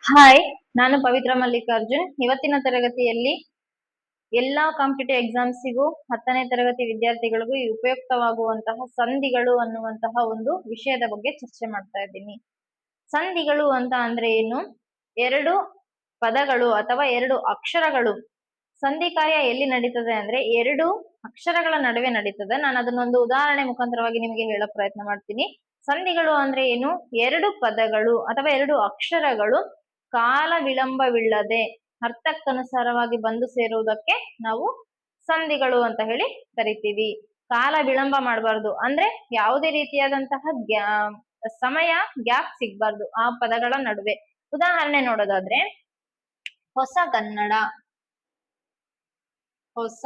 Hi, ನಾನು ಪವಿತ್ರ ಮಲ್ಲಿಕಾರ್ಜುನ್. ಇವತ್ತಿನ ತರಗತಿಯಲ್ಲಿ ಎಲ್ಲಾ ಕಾಂಪಿಟೇಟಿವ್ ಎಕ್ಸಾಮ್ಸಿಗೂ 10ನೇ ತರಗತಿ ವಿದ್ಯಾರ್ಥಿಗಳಿಗೂ ಉಪಯುಕ್ತವಾಗುವಂತಹ ಸಂಧಿಗಳು ಅನ್ನುವಂತಹ ಒಂದು ವಿಷಯದ ಬಗ್ಗೆ ಚರ್ಚೆ ಮಾಡ್ತಾ ಇದ್ದೀನಿ. ಸಂಧಿಗಳು ಅಂತ ಅಂದ್ರೆ ಏನು? ಎರಡು ಪದಗಳು ಅಥವಾ ಎರಡು ಅಕ್ಷರಗಳು ಸಂಧಿ ಕಾರ್ಯ ಎಲ್ಲಿ ನಡೀತದೆ ಅಂದ್ರೆ ಎರಡು ಅಕ್ಷರಗಳ ನಡುವೆ ನಡೀತದೆ. ನಾನು ಅದನ್ನೊಂದು ಉದಾಹರಣೆ ಮುಖಾಂತರವಾಗಿ ನಿಮಗೆ ಹೇಳೋ ಪ್ರಯತ್ನ ಮಾಡ್ತೀನಿ. ಸಂಧಿಗಳು ಅಂದ್ರೆ ಏನು? ಎರಡು ಪದಗಳು ಅಥವಾ ಎರಡು ಅಕ್ಷರಗಳು ಕಾಲ ವಿಳಂಬವಿಲ್ಲದೆ ಅರ್ಥಕ್ಕನುಸಾರವಾಗಿ ಬಂದು ಸೇರುವುದಕ್ಕೆ ನಾವು ಸಂಧಿಗಳು ಅಂತ ಹೇಳಿ ಕರಿತೀವಿ. ಕಾಲ ವಿಳಂಬ ಮಾಡಬಾರ್ದು ಅಂದ್ರೆ ಯಾವುದೇ ರೀತಿಯಾದಂತಹ ಸಮಯ ಗ್ಯಾಪ್ ಸಿಗ್ಬಾರ್ದು ಆ ಪದಗಳ ನಡುವೆ. ಉದಾಹರಣೆ ನೋಡೋದಾದ್ರೆ ಹೊಸ ಕನ್ನಡ, ಹೊಸ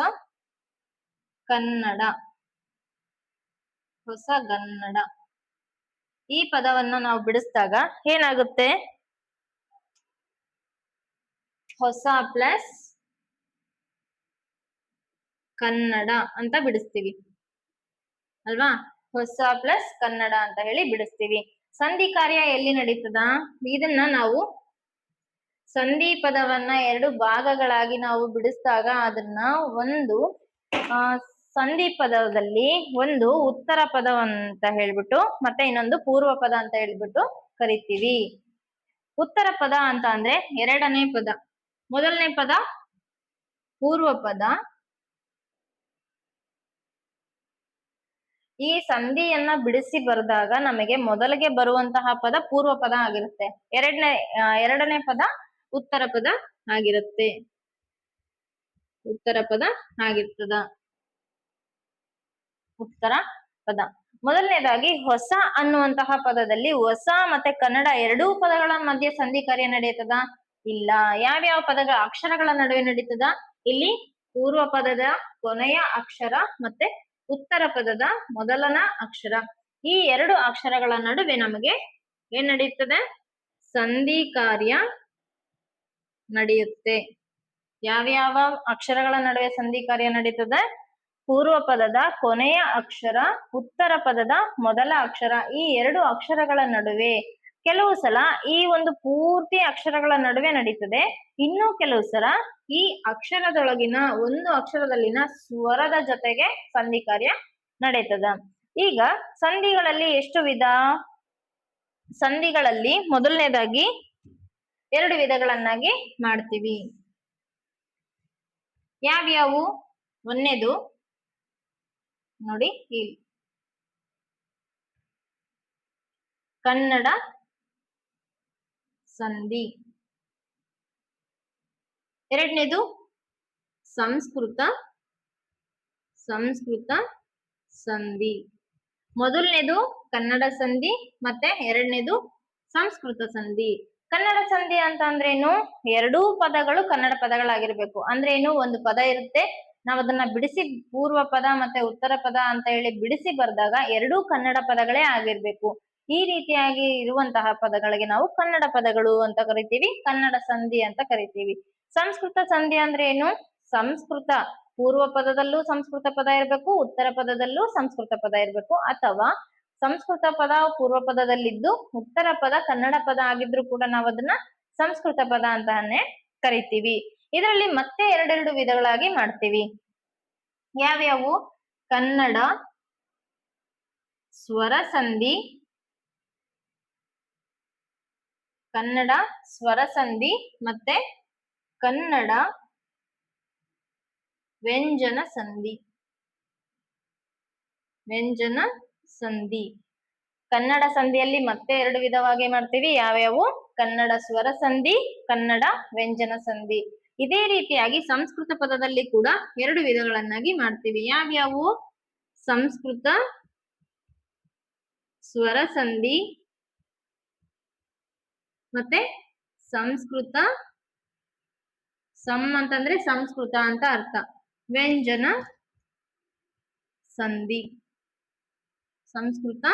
ಕನ್ನಡ, ಹೊಸಗನ್ನಡ ಈ ಪದವನ್ನ ನಾವು ಬಿಡಿಸಿದಾಗ ಏನಾಗುತ್ತೆ? ಹೊಸ ಪ್ಲಸ್ ಕನ್ನಡ ಅಂತ ಬಿಡಿಸ್ತೀವಿ ಅಲ್ವಾ? ಹೊಸ ಪ್ಲಸ್ ಕನ್ನಡ ಅಂತ ಹೇಳಿ ಬಿಡಿಸ್ತೀವಿ. ಸಂಧಿ ಕಾರ್ಯ ಎಲ್ಲಿ ನಡೀತದ? ಇದನ್ನ ನಾವು ಸಂಧಿ ಪದವನ್ನ ಎರಡು ಭಾಗಗಳಾಗಿ ನಾವು ಬಿಡಿಸಿದಾಗ ಅದನ್ನ ಒಂದು ಸಂಧಿ ಪದದಲ್ಲಿ ಒಂದು ಉತ್ತರ ಪದ ಅಂತ ಹೇಳ್ಬಿಟ್ಟು ಮತ್ತೆ ಇನ್ನೊಂದು ಪೂರ್ವ ಪದ ಅಂತ ಹೇಳ್ಬಿಟ್ಟು ಕರಿತೀವಿ. ಉತ್ತರ ಪದ ಅಂತ ಅಂದ್ರೆ ಎರಡನೇ ಪದ, ಮೊದಲನೇ ಪದ ಪೂರ್ವ ಪದ. ಈ ಸಂಧಿಯನ್ನ ಬಿಡಿಸಿ ಬರೆದಾಗ ನಮಗೆ ಮೊದಲಿಗೆ ಬರುವಂತಹ ಪದ ಪೂರ್ವ ಪದ ಆಗಿರುತ್ತೆ, ಎರಡನೇ ಪದ ಉತ್ತರ ಪದ ಆಗಿರುತ್ತೆ. ಉತ್ತರ ಪದ ಆಗಿರ್ತದ ಉತ್ತರ ಪದ. ಮೊದಲನೇದಾಗಿ ಹೊಸ ಅನ್ನುವಂತಹ ಪದದಲ್ಲಿ ಹೊಸ ಮತ್ತೆ ಕನ್ನಡ ಎರಡೂ ಪದಗಳ ಮಧ್ಯೆ ಸಂಧಿ ಕಾರ್ಯ ನಡೆಯುತ್ತದ? ಇಲ್ಲ. ಯಾವ್ಯಾವ ಪದಗಳ ಅಕ್ಷರಗಳ ನಡುವೆ ನಡೀತದ? ಇಲ್ಲಿ ಪೂರ್ವ ಪದದ ಕೊನೆಯ ಅಕ್ಷರ ಮತ್ತೆ ಉತ್ತರ ಪದದ ಮೊದಲನ ಅಕ್ಷರ, ಈ ಎರಡು ಅಕ್ಷರಗಳ ನಡುವೆ ನಮಗೆ ಏನ್ ನಡೆಯುತ್ತದೆ? ಸಂಧಿ ಕಾರ್ಯ ನಡೆಯುತ್ತೆ. ಯಾವ್ಯಾವ ಅಕ್ಷರಗಳ ನಡುವೆ ಸಂಧಿ ಕಾರ್ಯ ನಡೀತದೆ? ಪೂರ್ವ ಪದದ ಕೊನೆಯ ಅಕ್ಷರ, ಉತ್ತರ ಪದದ ಮೊದಲ ಅಕ್ಷರ, ಈ ಎರಡು ಅಕ್ಷರಗಳ ನಡುವೆ. ಕೆಲವು ಸಲ ಈ ಒಂದು ಪೂರ್ತಿ ಅಕ್ಷರಗಳ ನಡುವೆ ನಡೀತದೆ, ಇನ್ನು ಕೆಲವು ಸಲ ಈ ಅಕ್ಷರದೊಳಗಿನ ಒಂದು ಅಕ್ಷರದಲ್ಲಿನ ಸ್ವರದ ಜೊತೆಗೆ ಸಂಧಿ ಕಾರ್ಯ ನಡೀತದ. ಈಗ ಸಂಧಿಗಳಲ್ಲಿ ಎಷ್ಟು ವಿಧ? ಸಂಧಿಗಳಲ್ಲಿ ಮೊದಲನೇದಾಗಿ ಎರಡು ವಿಧಗಳನ್ನಾಗಿ ಮಾಡ್ತೀವಿ. ಯಾವ್ಯಾವು? ಒಂದನೇದು ನೋಡಿ ಇಲ್ಲಿ ಕನ್ನಡ ಸಂಧಿ, ಎರಡನೇದು ಸಂಸ್ಕೃತ ಸಂಧಿ. ಮೊದಲನೇದು ಕನ್ನಡ ಸಂಧಿ ಮತ್ತೆ ಎರಡನೇದು ಸಂಸ್ಕೃತ ಸಂಧಿ. ಕನ್ನಡ ಸಂಧಿ ಅಂತ ಅಂದ್ರೇನು? ಎರಡೂ ಪದಗಳು ಕನ್ನಡ ಪದಗಳಾಗಿರ್ಬೇಕು. ಅಂದ್ರೆ ಏನು? ಒಂದು ಪದ ಇರುತ್ತೆ, ನಾವು ಅದನ್ನ ಬಿಡಿಸಿ ಪೂರ್ವ ಪದ ಮತ್ತೆ ಉತ್ತರ ಪದ ಅಂತ ಹೇಳಿ ಬಿಡಿಸಿ ಬರ್ದಾಗ ಎರಡೂ ಕನ್ನಡ ಪದಗಳೇ ಆಗಿರ್ಬೇಕು. ಈ ರೀತಿಯಾಗಿ ಇರುವಂತಹ ಪದಗಳಿಗೆ ನಾವು ಕನ್ನಡ ಪದಗಳು ಅಂತ ಕರಿತೀವಿ, ಕನ್ನಡ ಸಂಧಿ ಅಂತ ಕರಿತೀವಿ. ಸಂಸ್ಕೃತ ಸಂಧಿ ಅಂದ್ರೆ ಏನು? ಸಂಸ್ಕೃತ ಪೂರ್ವ ಪದದಲ್ಲೂ ಸಂಸ್ಕೃತ ಪದ ಇರಬೇಕು, ಉತ್ತರ ಪದದಲ್ಲೂ ಸಂಸ್ಕೃತ ಪದ ಇರಬೇಕು, ಅಥವಾ ಸಂಸ್ಕೃತ ಪದ ಪೂರ್ವ ಪದದಲ್ಲಿದ್ದು ಉತ್ತರ ಪದ ಕನ್ನಡ ಪದ ಆಗಿದ್ರು ಕೂಡ ನಾವು ಅದನ್ನ ಸಂಸ್ಕೃತ ಪದ ಅಂತಾನೆ ಕರಿತೀವಿ. ಇದರಲ್ಲಿ ಮತ್ತೆ ಎರಡೆರಡು ವಿಧಗಳಾಗಿ ಮಾಡ್ತೀವಿ. ಯಾವ್ಯಾವು? ಕನ್ನಡ ಸ್ವರ ಸಂಧಿ, ಕನ್ನಡ ಸ್ವರ ಸಂಧಿ ಮತ್ತೆ ಕನ್ನಡ ವ್ಯಂಜನ ಸಂಧಿ. ವ್ಯಂಜನ ಸಂಧಿ. ಕನ್ನಡ ಸಂಧಿಯಲ್ಲಿ ಮತ್ತೆ ಎರಡು ವಿಧವಾಗಿ ಮಾಡ್ತೀವಿ. ಯಾವ್ಯಾವು? ಕನ್ನಡ ಸ್ವರ ಸಂಧಿ, ಕನ್ನಡ ವ್ಯಂಜನ ಸಂಧಿ. ಇದೇ ರೀತಿಯಾಗಿ ಸಂಸ್ಕೃತ ಪದದಲ್ಲಿ ಕೂಡ ಎರಡು ವಿಧಗಳನ್ನಾಗಿ ಮಾಡ್ತೀವಿ. ಯಾವ್ಯಾವು? ಸಂಸ್ಕೃತ ಸ್ವರ ಸಂಧಿ ಮತ್ತೆ ಸಂಸ್ಕೃತ ಅಂತಂದ್ರೆ ಸಂಸ್ಕೃತ ಅಂತ ಅರ್ಥ, ವ್ಯಂಜನ ಸಂಧಿ. ಸಂಸ್ಕೃತ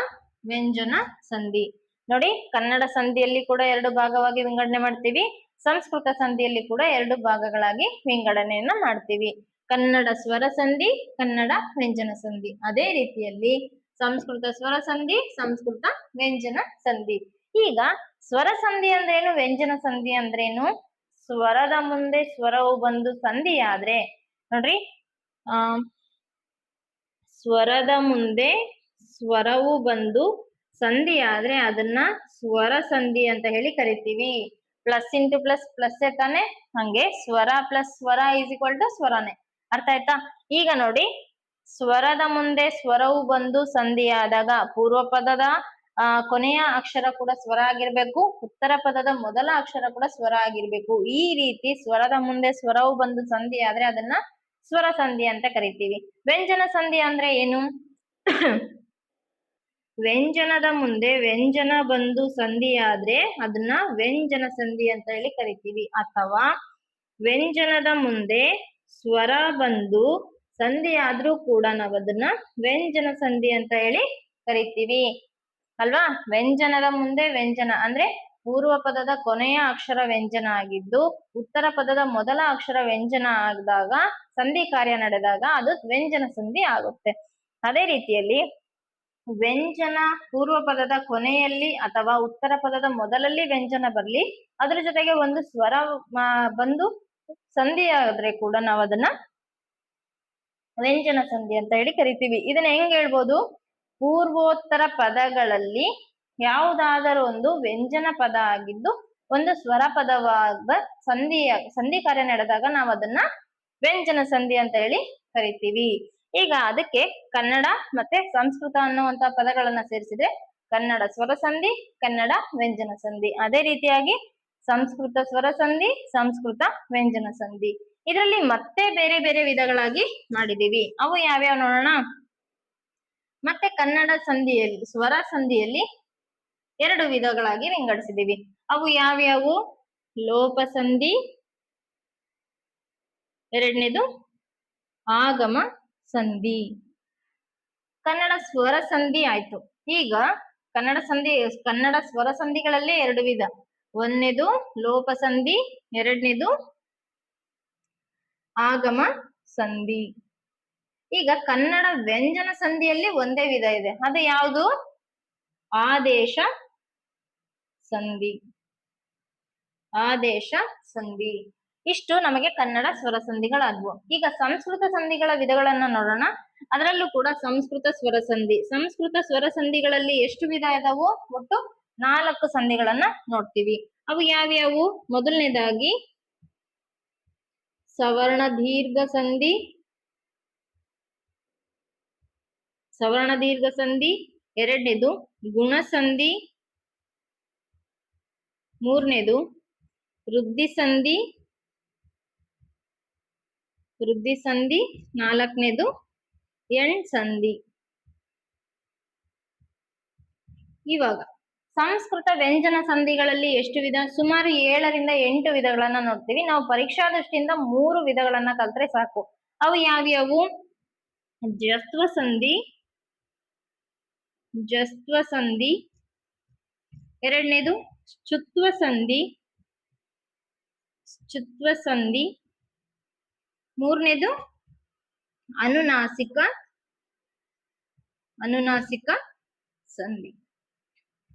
ವ್ಯಂಜನ ಸಂಧಿ. ನೋಡಿ, ಕನ್ನಡ ಸಂಧಿಯಲ್ಲಿ ಕೂಡ ಎರಡು ಭಾಗವಾಗಿ ವಿಂಗಡಣೆ ಮಾಡ್ತೀವಿ, ಸಂಸ್ಕೃತ ಸಂಧಿಯಲ್ಲಿ ಕೂಡ ಎರಡು ಭಾಗಗಳಾಗಿ ವಿಂಗಡಣೆಯನ್ನ ಮಾಡ್ತೀವಿ. ಕನ್ನಡ ಸ್ವರ ಸಂಧಿ, ಕನ್ನಡ ವ್ಯಂಜನ ಸಂಧಿ. ಅದೇ ರೀತಿಯಲ್ಲಿ ಸಂಸ್ಕೃತ ಸ್ವರ ಸಂಧಿ, ಸಂಸ್ಕೃತ ವ್ಯಂಜನ ಸಂಧಿ. ಈಗ ಸ್ವರ ಸಂಧಿ ಅಂದ್ರೇನು, ವ್ಯಂಜನ ಸಂಧಿ ಅಂದ್ರೇನು? ಸ್ವರದ ಮುಂದೆ ಸ್ವರವು ಬಂದು ಸಂಧಿ ಆದ್ರೆ ನೋಡ್ರಿ, ಆ ಸ್ವರದ ಮುಂದೆ ಸ್ವರವು ಬಂದು ಸಂಧಿ ಆದ್ರೆ ಅದನ್ನ ಸ್ವರ ಸಂಧಿ ಅಂತ ಹೇಳಿ ಕರಿತೀವಿ. ಪ್ಲಸ್ ಇಂಟು ಪ್ಲಸ್ ಪ್ಲಸ್ ತಾನೆ, ಹಂಗೆ ಸ್ವರ ಪ್ಲಸ್ ಸ್ವರ ಈಸ್ ಈಕ್ವಲ್ ಟು ಸ್ವರನೇ. ಅರ್ಥ ಆಯ್ತಾ? ಈಗ ನೋಡಿ, ಸ್ವರದ ಮುಂದೆ ಸ್ವರವು ಬಂದು ಸಂಧಿ ಆದಾಗ ಪೂರ್ವ ಪದದ ಕೊನೆಯ ಅಕ್ಷರ ಕೂಡ ಸ್ವರ ಆಗಿರ್ಬೇಕು, ಉತ್ತರ ಪದದ ಮೊದಲ ಅಕ್ಷರ ಕೂಡ ಸ್ವರ ಆಗಿರ್ಬೇಕು. ಈ ರೀತಿ ಸ್ವರದ ಮುಂದೆ ಸ್ವರವು ಬಂದು ಸಂಧಿ ಆದ್ರೆ ಅದನ್ನ ಸ್ವರ ಸಂಧಿ ಅಂತ ಕರಿತೀವಿ. ವ್ಯಂಜನ ಸಂಧಿ ಅಂದ್ರೆ ಏನು? ವ್ಯಂಜನದ ಮುಂದೆ ವ್ಯಂಜನ ಬಂದು ಸಂಧಿ ಆದ್ರೆ ಅದನ್ನ ವ್ಯಂಜನ ಸಂಧಿ ಅಂತ ಹೇಳಿ ಕರಿತೀವಿ. ಅಥವಾ ವ್ಯಂಜನದ ಮುಂದೆ ಸ್ವರ ಬಂದು ಸಂಧಿ ಆದ್ರೂ ಕೂಡ ನಾವು ಅದನ್ನ ವ್ಯಂಜನ ಸಂಧಿ ಅಂತ ಹೇಳಿ ಕರಿತೀವಿ ಅಲ್ವಾ? ವ್ಯಂಜನದ ಮುಂದೆ ವ್ಯಂಜನ ಅಂದ್ರೆ ಪೂರ್ವ ಪದದ ಕೊನೆಯ ಅಕ್ಷರ ವ್ಯಂಜನ ಆಗಿದ್ದು ಉತ್ತರ ಪದದ ಮೊದಲ ಅಕ್ಷರ ವ್ಯಂಜನ ಆದಾಗ ಸಂಧಿ ಕಾರ್ಯ ನಡೆದಾಗ ಅದು ವ್ಯಂಜನ ಸಂಧಿ ಆಗುತ್ತೆ. ಅದೇ ರೀತಿಯಲ್ಲಿ ವ್ಯಂಜನ ಪೂರ್ವ ಪದದ ಕೊನೆಯಲ್ಲಿ ಅಥವಾ ಉತ್ತರ ಪದದ ಮೊದಲಲ್ಲಿ ವ್ಯಂಜನ ಬರ್ಲಿ, ಅದ್ರ ಜೊತೆಗೆ ಒಂದು ಸ್ವರ ಬಂದು ಸಂಧಿ ಆದ್ರೆ ಕೂಡ ನಾವು ಅದನ್ನ ವ್ಯಂಜನ ಸಂಧಿ ಅಂತ ಹೇಳಿ ಕರಿತೀವಿ. ಇದನ್ನ ಹೆಂಗ್ ಹೇಳ್ಬೋದು? ಪೂರ್ವೋತ್ತರ ಪದಗಳಲ್ಲಿ ಯಾವುದಾದರೂ ಒಂದು ವ್ಯಂಜನ ಪದ ಆಗಿದ್ದು ಒಂದು ಸ್ವರ ಪದವಾದ ಸಂಧಿ ಕಾರ್ಯ ನಡೆದಾಗ ನಾವು ಅದನ್ನ ವ್ಯಂಜನ ಸಂಧಿ ಅಂತ ಹೇಳಿ ಕರಿತೀವಿ. ಈಗ ಅದಕ್ಕೆ ಕನ್ನಡ ಮತ್ತೆ ಸಂಸ್ಕೃತ ಅನ್ನುವಂತ ಪದಗಳನ್ನ ಸೇರಿಸಿದ್ರೆ ಕನ್ನಡ ಸ್ವರ ಸಂಧಿ, ಕನ್ನಡ ವ್ಯಂಜನ ಸಂಧಿ. ಅದೇ ರೀತಿಯಾಗಿ ಸಂಸ್ಕೃತ ಸ್ವರ ಸಂಧಿ, ಸಂಸ್ಕೃತ ವ್ಯಂಜನ ಸಂಧಿ. ಇದರಲ್ಲಿ ಮತ್ತೆ ಬೇರೆ ಬೇರೆ ವಿಧಗಳಾಗಿ ಮಾಡಿದೀವಿ. ಅವು ಯಾವ್ಯಾವ ನೋಡೋಣ. ಮತ್ತೆ ಕನ್ನಡ ಸಂಧಿಯಲ್ಲಿ ಸ್ವರ ಸಂಧಿಯಲ್ಲಿ 2 ವಿಧಗಳಾಗಿ ವಿಂಗಡಿಸಿದೀವಿ. ಅವು ಯಾವ್ಯಾವು? ಲೋಪ ಸಂಧಿ, ಎರಡನೇದು ಆಗಮ ಸಂಧಿ. ಕನ್ನಡ ಸ್ವರ ಸಂಧಿ ಆಯ್ತು. ಈಗ ಕನ್ನಡ ಸ್ವರ ಸಂಧಿಗಳಲ್ಲಿ 2 ವಿಧ. ಒಂದನೇದು ಲೋಪ ಸಂಧಿ, ಎರಡನೇದು ಆಗಮ ಸಂಧಿ. ಈಗ ಕನ್ನಡ ವ್ಯಂಜನ ಸಂಧಿಯಲ್ಲಿ ಒಂದೇ ವಿಧ ಇದೆ. ಅದು ಯಾವುದು? ಆದೇಶ ಸಂಧಿ. ಆದೇಶ ಸಂಧಿ. ಇಷ್ಟು ನಮಗೆ ಕನ್ನಡ ಸ್ವರ ಸಂಧಿಗಳಾದ್ವು. ಈಗ ಸಂಸ್ಕೃತ ಸಂಧಿಗಳ ವಿಧಗಳನ್ನ ನೋಡೋಣ. ಅದರಲ್ಲೂ ಕೂಡ ಸಂಸ್ಕೃತ ಸ್ವರ ಸಂಧಿ. ಸಂಸ್ಕೃತ ಸ್ವರ ಸಂಧಿಗಳಲ್ಲಿ ಎಷ್ಟು ವಿಧ ಇದಾವು? ಒಟ್ಟು 4 ಸಂಧಿಗಳನ್ನ ನೋಡ್ತೀವಿ. ಅವು ಯಾವ್ಯಾವು? ಮೊದಲನೇದಾಗಿ ಸವರ್ಣ ದೀರ್ಘ ಸಂಧಿ, ಸವರ್ಣ ದೀರ್ಘ ಸಂಧಿ. ಎರಡನೇದು ಗುಣ ಸಂಧಿ, ಮೂರನೇದು ವೃದ್ಧಿ ಸಂಧಿ, ನಾಲ್ಕನೇದು ಎಣ್ ಸಂಧಿ. ಇವಾಗ ಸಂಸ್ಕೃತ ವ್ಯಂಜನ ಸಂಧಿಗಳಲ್ಲಿ ಎಷ್ಟು ವಿಧ? ಸುಮಾರು 7 ರಿಂದ 8 ವಿಧಗಳನ್ನ ನೋಡ್ತೀವಿ. ನಾವು ಪರೀಕ್ಷಾ ದೃಷ್ಟಿಯಿಂದ 3 ವಿಧಗಳನ್ನ ಕಲ್ತ್ರೆ ಸಾಕು. ಅವು ಯಾವ್ಯಾವು? ಜಸ್ತ್ವ ಸಂಧಿ, ಎರಡನೇದು ಶ್ಚುತ್ವ ಸಂಧಿ, ಮೂರನೇದು ಅನುನಾಸಿಕ ಸಂಧಿ.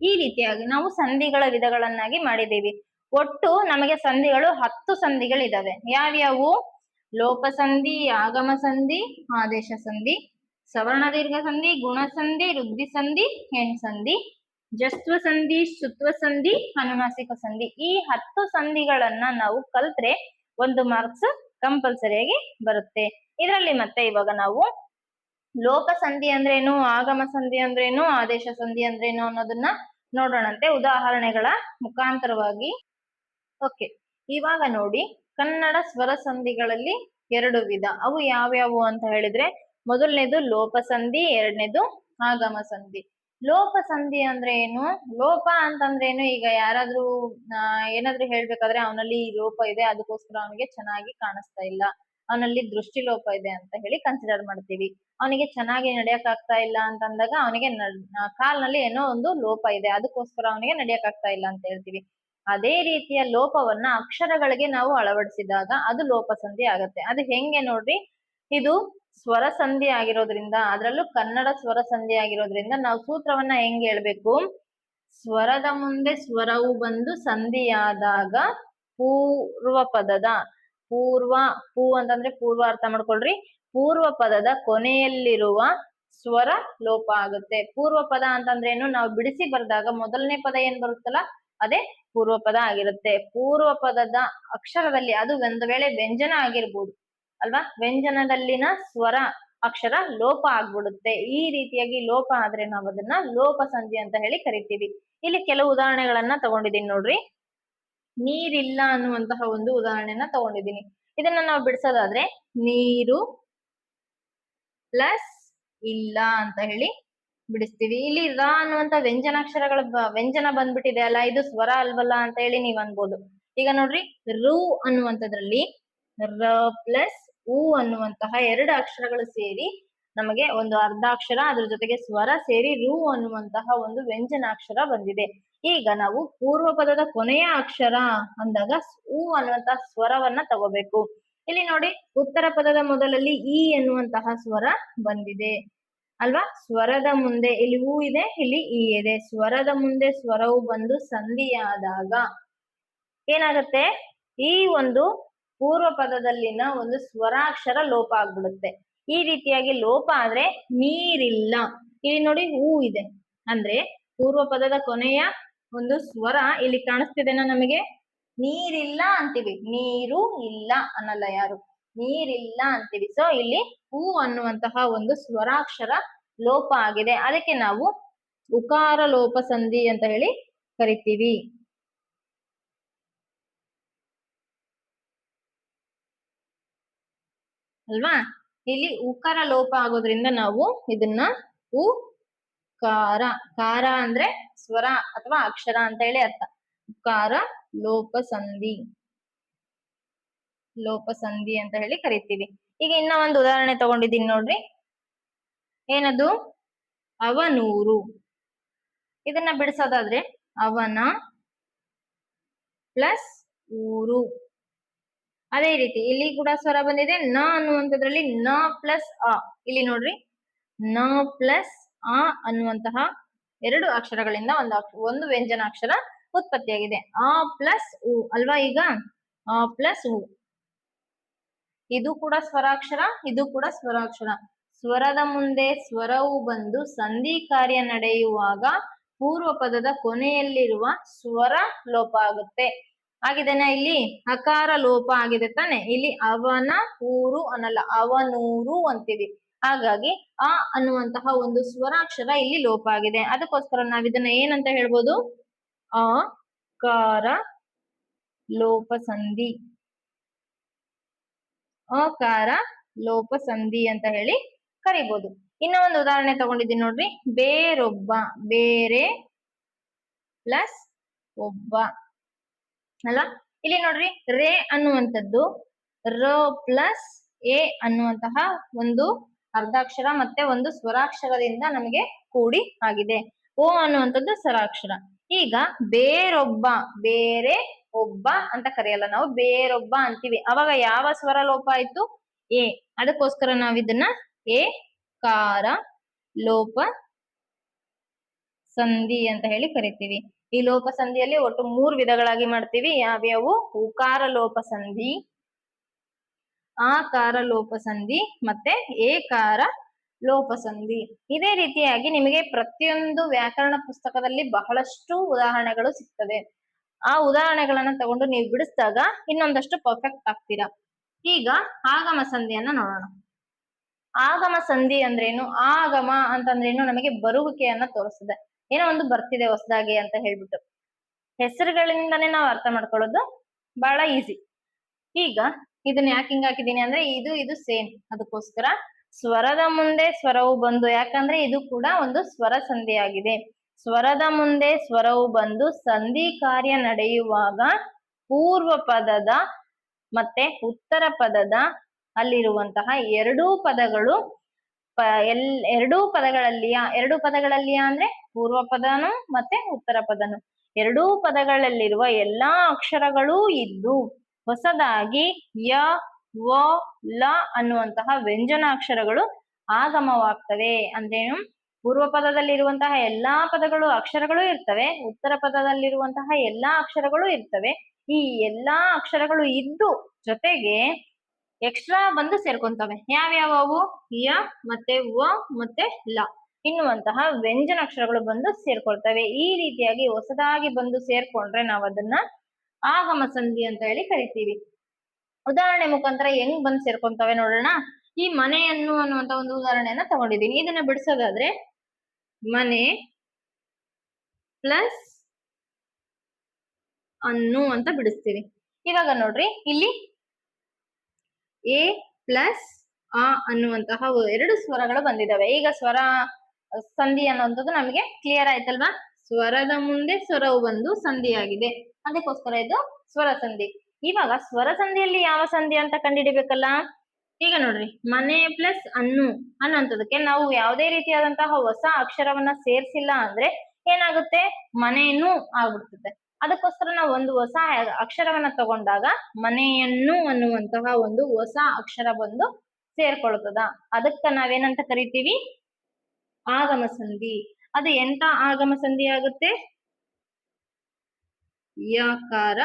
ಈ ರೀತಿಯಾಗಿ ನಾವು ಸಂಧಿಗಳ ವಿಧಗಳನ್ನಾಗಿ ಮಾಡಿದ್ದೀವಿ. ಒಟ್ಟು ನಮಗೆ ಸಂಧಿಗಳು 10 ಸಂಧಿಗಳಿದಾವೆ. ಯಾವ್ಯಾವು? ಲೋಪ ಸಂಧಿ, ಆಗಮ ಸಂಧಿ, ಆದೇಶ ಸಂಧಿ, ಸವರ್ಣ ದೀರ್ಘ ಸಂಧಿ, ಗುಣ ಸಂಧಿ, ವೃದ್ಧಿ ಸಂಧಿ, ಹೆಣ್ ಸಂಧಿ, ಜಸ್ತ್ವ ಸಂಧಿ, ಶ್ಚುತ್ವ ಸಂಧಿ, ಅನುನಾಸಿಕ ಸಂಧಿ. ಈ 10 ಸಂಧಿಗಳನ್ನ ನಾವು ಕಲ್ತ್ರೆ 1 ಮಾರ್ಕ್ಸ್ ಕಂಪಲ್ಸರಿಯಾಗಿ ಬರುತ್ತೆ. ಇದರಲ್ಲಿ ಮತ್ತೆ ಇವಾಗ ನಾವು ಲೋಪ ಸಂಧಿ ಅಂದ್ರೇನು, ಆಗಮ ಸಂಧಿ ಅಂದ್ರೇನು, ಆದೇಶ ಸಂಧಿ ಅಂದ್ರೇನು ಅನ್ನೋದನ್ನ ನೋಡೋಣಂತೆ ಉದಾಹರಣೆಗಳ ಮುಖಾಂತರವಾಗಿ. ಓಕೆ, ಇವಾಗ ನೋಡಿ, ಕನ್ನಡ ಸ್ವರ ಸಂಧಿಗಳಲ್ಲಿ 2 ವಿಧ. ಅವು ಯಾವ್ಯಾವು ಅಂತ ಹೇಳಿದ್ರೆ, ಮೊದಲನೇದು ಲೋಪ ಸಂಧಿ, ಎರಡನೇದು ಆಗಮ ಸಂಧಿ. ಲೋಪ ಸಂಧಿ ಅಂದ್ರೆ ಏನು? ಲೋಪ ಅಂತಂದ್ರೆ ಏನು? ಈಗ ಯಾರಾದ್ರೂ ಏನಾದ್ರೂ ಹೇಳ್ಬೇಕಾದ್ರೆ ಅವನಲ್ಲಿ ಲೋಪ ಇದೆ, ಅದಕ್ಕೋಸ್ಕರ ಅವನಿಗೆ ಚೆನ್ನಾಗಿ ಕಾಣಿಸ್ತಾ ಇಲ್ಲ, ಅವನಲ್ಲಿ ದೃಷ್ಟಿ ಲೋಪ ಇದೆ ಅಂತ ಹೇಳಿ ಕನ್ಸಿಡರ್ ಮಾಡ್ತೀವಿ. ಅವನಿಗೆ ಚೆನ್ನಾಗಿ ನಡೆಯಕ್ ಆಗ್ತಾ ಇಲ್ಲ ಅಂತಂದಾಗ ಅವನಿಗೆ ಕಾಲ್ನಲ್ಲಿ ಏನೋ ಒಂದು ಲೋಪ ಇದೆ, ಅದಕ್ಕೋಸ್ಕರ ಅವನಿಗೆ ನಡೆಯಕ್ ಆಗ್ತಾ ಇಲ್ಲ ಅಂತ ಹೇಳ್ತೀವಿ. ಅದೇ ರೀತಿಯ ಲೋಪವನ್ನ ಅಕ್ಷರಗಳಿಗೆ ನಾವು ಅಳವಡಿಸಿದಾಗ ಅದು ಲೋಪ ಸಂಧಿ ಆಗತ್ತೆ. ಅದು ಹೆಂಗೆ ನೋಡ್ರಿ, ಇದು ಸ್ವರ ಸಂಧಿ ಆಗಿರೋದ್ರಿಂದ, ಅದರಲ್ಲೂ ಕನ್ನಡ ಸ್ವರ ಸಂಧಿ ಆಗಿರೋದ್ರಿಂದ ನಾವು ಸೂತ್ರವನ್ನ ಹೆಂಗ್ ಹೇಳ್ಬೇಕು? ಸ್ವರದ ಮುಂದೆ ಸ್ವರವು ಬಂದು ಸಂಧಿಯಾದಾಗ ಪೂರ್ವ ಪದದ ಪೂ ಅಂತಂದ್ರೆ ಪೂರ್ವ ಅರ್ಥ ಮಾಡ್ಕೊಳ್ರಿ. ಪೂರ್ವ ಪದದ ಕೊನೆಯಲ್ಲಿರುವ ಸ್ವರ ಲೋಪ ಆಗುತ್ತೆ. ಪೂರ್ವ ಪದ ಅಂತಂದ್ರೆ ಏನು, ನಾವು ಬಿಡಿಸಿ ಬರೆದಾಗ ಮೊದಲನೇ ಪದ ಏನ್ ಬರುತ್ತಲ್ಲ ಅದೇ ಪೂರ್ವ ಪದ ಆಗಿರುತ್ತೆ. ಪೂರ್ವ ಪದದ ಅಕ್ಷರದಲ್ಲಿ ಅದು ಒಂದು ವೇಳೆ ವ್ಯಂಜನ ಆಗಿರ್ಬೋದು ಅಲ್ವಾ, ವ್ಯಂಜನದಲ್ಲಿನ ಸ್ವರ ಅಕ್ಷರ ಲೋಪ ಆಗ್ಬಿಡುತ್ತೆ. ಈ ರೀತಿಯಾಗಿ ಲೋಪ ಆದ್ರೆ ನಾವು ಅದನ್ನ ಲೋಪ ಸಂಧಿ ಅಂತ ಹೇಳಿ ಕರಿತೀವಿ. ಇಲ್ಲಿ ಕೆಲವು ಉದಾಹರಣೆಗಳನ್ನ ತಗೊಂಡಿದ್ದೀನಿ ನೋಡ್ರಿ. ನೀರಿಲ್ಲ ಅನ್ನುವಂತಹ ಒಂದು ಉದಾಹರಣೆನ ತಗೊಂಡಿದ್ದೀನಿ. ಇದನ್ನ ನಾವು ಬಿಡಿಸೋದಾದ್ರೆ ನೀರು ಪ್ಲಸ್ ಇಲ್ಲ ಅಂತ ಹೇಳಿ ಬಿಡಿಸ್ತೀವಿ. ಇಲ್ಲಿ ರ ಅನ್ನುವಂತ ವ್ಯಂಜನಾಕ್ಷರಗಳ ವ್ಯಂಜನ ಬಂದ್ಬಿಟ್ಟಿದೆ ಅಲ್ಲ, ಇದು ಸ್ವರ ಅಲ್ವಲ್ಲ ಅಂತ ಹೇಳಿ ನೀವ್ ಅನ್ಬೋದು. ಈಗ ನೋಡ್ರಿ, ರು ಅನ್ನುವಂಥದ್ರಲ್ಲಿ ರ ಪ್ಲಸ್ ಉ ಅನ್ನುವಂತಹ ಎರಡು ಅಕ್ಷರಗಳು ಸೇರಿ ನಮಗೆ ಒಂದು ಅರ್ಧಾಕ್ಷರ, ಅದ್ರ ಜೊತೆಗೆ ಸ್ವರ ಸೇರಿ ರು ಅನ್ನುವಂತಹ ಒಂದು ವ್ಯಂಜನಾಕ್ಷರ ಬಂದಿದೆ. ಈಗ ನಾವು ಪೂರ್ವ ಪದದ ಕೊನೆಯ ಅಕ್ಷರ ಅಂದಾಗ ಉ ಅನ್ನುವಂತಹ ಸ್ವರವನ್ನ ತಗೋಬೇಕು. ಇಲ್ಲಿ ನೋಡಿ, ಉತ್ತರ ಪದದ ಮೊದಲಲ್ಲಿ ಇ ಎನ್ನುವಂತಹ ಸ್ವರ ಬಂದಿದೆ ಅಲ್ವಾ. ಸ್ವರದ ಮುಂದೆ ಇಲ್ಲಿ ಹೂ ಇದೆ, ಇಲ್ಲಿ ಇ ಇದೆ. ಸ್ವರದ ಮುಂದೆ ಸ್ವರವು ಬಂದು ಸಂಧಿಯಾದಾಗ ಏನಾಗುತ್ತೆ, ಈ ಒಂದು ಪೂರ್ವ ಪದದಲ್ಲಿನ ಒಂದು ಸ್ವರಾಕ್ಷರ ಲೋಪ ಆಗ್ಬಿಡುತ್ತೆ. ಈ ರೀತಿಯಾಗಿ ಲೋಪ ಆದ್ರೆ ನೀರಿಲ್ಲ. ಇಲ್ಲಿ ನೋಡಿ ಹೂ ಇದೆ ಅಂದ್ರೆ ಪೂರ್ವ ಪದದ ಕೊನೆಯ ಒಂದು ಸ್ವರ ಇಲ್ಲಿ ಕಾಣಿಸ್ತಿದೆನಾ ನಮಗೆ, ನೀರಿಲ್ಲ ಅಂತೀವಿ. ನೀರು ಇಲ್ಲ ಅನ್ನಲ್ಲ ಯಾರು, ನೀರಿಲ್ಲ ಅಂತೀವಿ. ಸೊ ಇಲ್ಲಿ ಹೂ ಅನ್ನುವಂತಹ ಒಂದು ಸ್ವರಾಕ್ಷರ ಲೋಪ ಆಗಿದೆ. ಅದಕ್ಕೆ ನಾವು ಉಕಾರ ಲೋಪ ಸಂಧಿ ಅಂತ ಹೇಳಿ ಕರಿತೀವಿ ಅಲ್ವಾ. ಇಲ್ಲಿ ಉಕಾರ ಲೋಪ ಆಗೋದ್ರಿಂದ ನಾವು ಇದನ್ನ ಕಾರ ಅಂದ್ರೆ ಸ್ವರ ಅಥವಾ ಅಕ್ಷರ ಅಂತ ಹೇಳಿ ಅರ್ಥ. ಉಕಾರ ಲೋಪ ಸಂಧಿ ಅಂತ ಹೇಳಿ ಕರಿತೀವಿ. ಈಗ ಇನ್ನ ಒಂದು ಉದಾಹರಣೆ ತಗೊಂಡಿದ್ದೀನಿ ನೋಡ್ರಿ. ಏನದು, ಅವನೂರು. ಇದನ್ನ ಬಿಡಿಸೋದಾದ್ರೆ ಅವನ ಪ್ಲಸ್ ಊರು. ಅದೇ ರೀತಿ ಇಲ್ಲಿ ಕೂಡ ಸ್ವರ ಬಂದಿದೆ. ನ ಅನ್ನುವಂಥದ್ರಲ್ಲಿ ನ ಪ್ಲಸ್ ಅ. ಇಲ್ಲಿ ನೋಡ್ರಿ, ನ ಪ್ಲಸ್ ಅ ಅನ್ನುವಂತಹ ಎರಡು ಅಕ್ಷರಗಳಿಂದ ಒಂದು ವ್ಯಂಜನಾಕ್ಷರ ಉತ್ಪತ್ತಿಯಾಗಿದೆ. ಆ ಪ್ಲಸ್ ಉ ಅಲ್ವಾ. ಈಗ ಆ ಪ್ಲಸ್ ಉ, ಇದು ಕೂಡ ಸ್ವರಾಕ್ಷರ, ಇದು ಕೂಡ ಸ್ವರಾಕ್ಷರ. ಸ್ವರದ ಮುಂದೆ ಸ್ವರವು ಬಂದು ಸಂಧಿ ಕಾರ್ಯ ನಡೆಯುವಾಗ ಪೂರ್ವ ಪದದ ಕೊನೆಯಲ್ಲಿರುವ ಸ್ವರ ಲೋಪ ಆಗುತ್ತೆ. ಆಗಿದೆನಾ, ಇಲ್ಲಿ ಅಕಾರ ಲೋಪ ಆಗಿದೆ ತಾನೆ. ಇಲ್ಲಿ ಅವನ ಊರು ಅನ್ನಲ್ಲ, ಅವನೂರು ಅಂತೀವಿ. ಹಾಗಾಗಿ ಆ ಅನ್ನುವಂತಹ ಒಂದು ಸ್ವರಾಕ್ಷರ ಇಲ್ಲಿ ಲೋಪ ಆಗಿದೆ. ಅದಕ್ಕೋಸ್ಕರ ನಾವ್ ಇದನ್ನ ಏನಂತ ಹೇಳ್ಬೋದು, ಅಕಾರ ಲೋಪ ಸಂಧಿ. ಅಕಾರ ಲೋಪ ಸಂಧಿ ಅಂತ ಹೇಳಿ ಕರಿಬಹುದು. ಇನ್ನ ಒಂದು ಉದಾಹರಣೆ ತಗೊಂಡಿದ್ದೀನಿ ನೋಡ್ರಿ. ಬೇರೊಬ್ಬ, ಬೇರೆ ಪ್ಲಸ್ ಒಬ್ಬ ಅಲ್ಲ. ಇಲ್ಲಿ ನೋಡ್ರಿ, ರೇ ಅನ್ನುವಂಥದ್ದು ರ ಪ್ಲಸ್ ಎ ಅನ್ನುವಂತಹ ಒಂದು ಅರ್ಧಾಕ್ಷರ ಮತ್ತೆ ಒಂದು ಸ್ವರಾಕ್ಷರದಿಂದ ನಮಗೆ ಕೂಡಿ ಆಗಿದೆ. ಓ ಅನ್ನುವಂಥದ್ದು ಸ್ವರಾಕ್ಷರ. ಈಗ ಬೇರೊಬ್ಬ, ಬೇರೆ ಒಬ್ಬ ಅಂತ ಕರೆಯಲ್ಲ ನಾವು, ಬೇರೊಬ್ಬ ಅಂತೀವಿ. ಅವಾಗ ಯಾವ ಸ್ವರ ಲೋಪ ಆಯ್ತು, ಎ. ಅದಕ್ಕೋಸ್ಕರ ನಾವ್ ಇದನ್ನ ಎ ಕಾರ ಲೋಪ ಸಂಧಿ ಅಂತ ಹೇಳಿ ಕರಿತೀವಿ. ಈ ಲೋಪ ಸಂಧಿಯಲ್ಲಿ ಒಟ್ಟು 3 ವಿಧಗಳಾಗಿ ಮಾಡ್ತೀವಿ. ಯಾವ್ಯಾವು, ಉಕಾರ ಲೋಪ ಸಂಧಿ, ಆಕಾರ ಲೋಪ ಸಂಧಿ ಮತ್ತೆ ಏಕಾರ ಲೋಪ ಸಂಧಿ. ಇದೇ ರೀತಿಯಾಗಿ ನಿಮಗೆ ಪ್ರತಿಯೊಂದು ವ್ಯಾಕರಣ ಪುಸ್ತಕದಲ್ಲಿ ಬಹಳಷ್ಟು ಉದಾಹರಣೆಗಳು ಸಿಗ್ತವೆ. ಆ ಉದಾಹರಣೆಗಳನ್ನ ತಗೊಂಡು ನೀವು ಬಿಡಿಸಿದಾಗ ಇನ್ನೊಂದಷ್ಟು ಪರ್ಫೆಕ್ಟ್ ಆಗ್ತೀರಾ. ಈಗ ಆಗಮ ಸಂಧಿಯನ್ನ ನೋಡೋಣ. ಆಗಮ ಸಂಧಿ ಅಂದ್ರೇನು, ಆಗಮ ಅಂತಂದ್ರೇನು, ನಮಗೆ ಬರುವಿಕೆಯನ್ನ ತೋರಿಸ್ತದೆ. ಏನೋ ಒಂದು ಬರ್ತಿದೆ ಹೊಸದಾಗಿ ಅಂತ ಹೇಳ್ಬಿಟ್ಟು. ಹೆಸರುಗಳಿಂದಾನೇ ನಾವು ಅರ್ಥ ಮಾಡ್ಕೊಳ್ಳೋದು ಬಹಳ ಈಸಿ. ಈಗ ಇದನ್ನ ಯಾಕೆ ಹಿಂಗ್ ಹಾಕಿದೀನಿ ಅಂದ್ರೆ ಇದು ಸೇಮ್. ಅದಕ್ಕೋಸ್ಕರ ಸ್ವರದ ಮುಂದೆ ಸ್ವರವು ಬಂದು, ಯಾಕಂದ್ರೆ ಇದು ಕೂಡ ಒಂದು ಸ್ವರ ಸಂಧಿ ಆಗಿದೆ. ಸ್ವರದ ಮುಂದೆ ಸ್ವರವು ಬಂದು ಸಂಧಿ ಕಾರ್ಯ ನಡೆಯುವಾಗ ಪೂರ್ವ ಪದದ ಮತ್ತೆ ಉತ್ತರ ಪದದ ಅಲ್ಲಿರುವಂತಹ ಎರಡೂ ಪದಗಳು ಎರಡೂ ಪದಗಳಲ್ಲಿಯ ಅಂದ್ರೆ ಪೂರ್ವ ಪದನು ಮತ್ತೆ ಉತ್ತರ ಪದನು, ಎರಡೂ ಪದಗಳಲ್ಲಿರುವ ಎಲ್ಲಾ ಅಕ್ಷರಗಳೂ ಇದ್ದು ಹೊಸದಾಗಿ ಯ ವ ಲ ಅನ್ನುವಂತಹ ವ್ಯಂಜನಾಕ್ಷರಗಳು ಆಗಮವಾಗ್ತವೆ. ಅಂದ್ರೇನು, ಪೂರ್ವ ಪದದಲ್ಲಿರುವಂತಹ ಎಲ್ಲಾ ಪದಗಳು ಅಕ್ಷರಗಳು ಇರ್ತವೆ, ಉತ್ತರ ಪದದಲ್ಲಿರುವಂತಹ ಎಲ್ಲಾ ಅಕ್ಷರಗಳು ಇರ್ತವೆ. ಈ ಎಲ್ಲಾ ಅಕ್ಷರಗಳು ಇದ್ದು ಜೊತೆಗೆ ಎಕ್ಸ್ಟ್ರಾ ಬಂದು ಸೇರ್ಕೊಂತವೆ. ಯಾವ್ಯಾವವು? ಯ ಮತ್ತೆ ವ ಮತ್ತೆ ಲ ಎನ್ನುವಂತಹ ವ್ಯಂಜನಾಕ್ಷರಗಳು ಬಂದು ಸೇರ್ಕೊಳ್ತವೆ. ಈ ರೀತಿಯಾಗಿ ಹೊಸದಾಗಿ ಬಂದು ಸೇರ್ಕೊಂಡ್ರೆ ನಾವು ಅದನ್ನ ಆಗಮ ಸಂಧಿ ಅಂತ ಹೇಳಿ ಕರಿತೀವಿ. ಉದಾಹರಣೆ ಮುಖಾಂತರ ಹೆಂಗ್ ಬಂದು ಸೇರ್ಕೊಂತವೆ ನೋಡೋಣ. ಈ ಮನೆಯನ್ನು ಅನ್ನುವಂತ ಒಂದು ಉದಾಹರಣೆಯನ್ನ ತಗೊಂಡಿದ್ದೀನಿ. ಇದನ್ನ ಬಿಡಿಸೋದಾದ್ರೆ ಮನೆ ಪ್ಲಸ್ ಅನ್ನು ಅಂತ ಬಿಡಿಸ್ತೀವಿ. ಇವಾಗ ನೋಡ್ರಿ, ಇಲ್ಲಿ ಎ ಪ್ಲಸ್ ಆ ಅನ್ನುವಂತಹ ಎರಡು ಸ್ವರಗಳು ಬಂದಿದ್ದಾವೆ. ಈಗ ಸ್ವರ ಸಂಧಿ ಅನ್ನುವಂಥದ್ದು ನಮಗೆ ಕ್ಲಿಯರ್ ಆಯ್ತಲ್ವಾ? ಸ್ವರದ ಮುಂದೆ ಸ್ವರವು ಬಂದು ಸಂಧಿಯಾಗಿದೆ, ಅದಕ್ಕೋಸ್ಕರ ಇದು ಸ್ವರ ಸಂಧಿ. ಇವಾಗ ಸ್ವರ ಸಂಧಿಯಲ್ಲಿ ಯಾವ ಸಂಧಿ ಅಂತ ಕಂಡುಹಿಡಿಬೇಕಲ್ಲ. ಈಗ ನೋಡ್ರಿ, ಮನೆ ಪ್ಲಸ್ ಅನ್ನು ಅನ್ನುವಂಥದಕ್ಕೆ ನಾವು ಯಾವುದೇ ರೀತಿಯಾದಂತಹ ಹೊಸ ಅಕ್ಷರವನ್ನ ಸೇರ್ಸಿಲ್ಲ ಅಂದ್ರೆ ಏನಾಗುತ್ತೆ? ಮನೆಯನ್ನು ಆಗ್ಬಿಡ್ತದೆ. ಅದಕ್ಕೋಸ್ಕರ ನಾವು ಒಂದು ಹೊಸ ಅಕ್ಷರವನ್ನ ತಗೊಂಡಾಗ ಮನೆಯನ್ನು ಅನ್ನುವಂತಹ ಒಂದು ಹೊಸ ಅಕ್ಷರ ಬಂದು ಸೇರ್ಕೊಳ್ತದ. ಅದಕ್ಕ ನಾವೇನಂತ ಕರಿತೀವಿ? ಆಗಮ ಸಂಧಿ. ಅದು ಎಂತ ಆಗಮ ಸಂಧಿ ಆಗುತ್ತೆ? ಯಕಾರ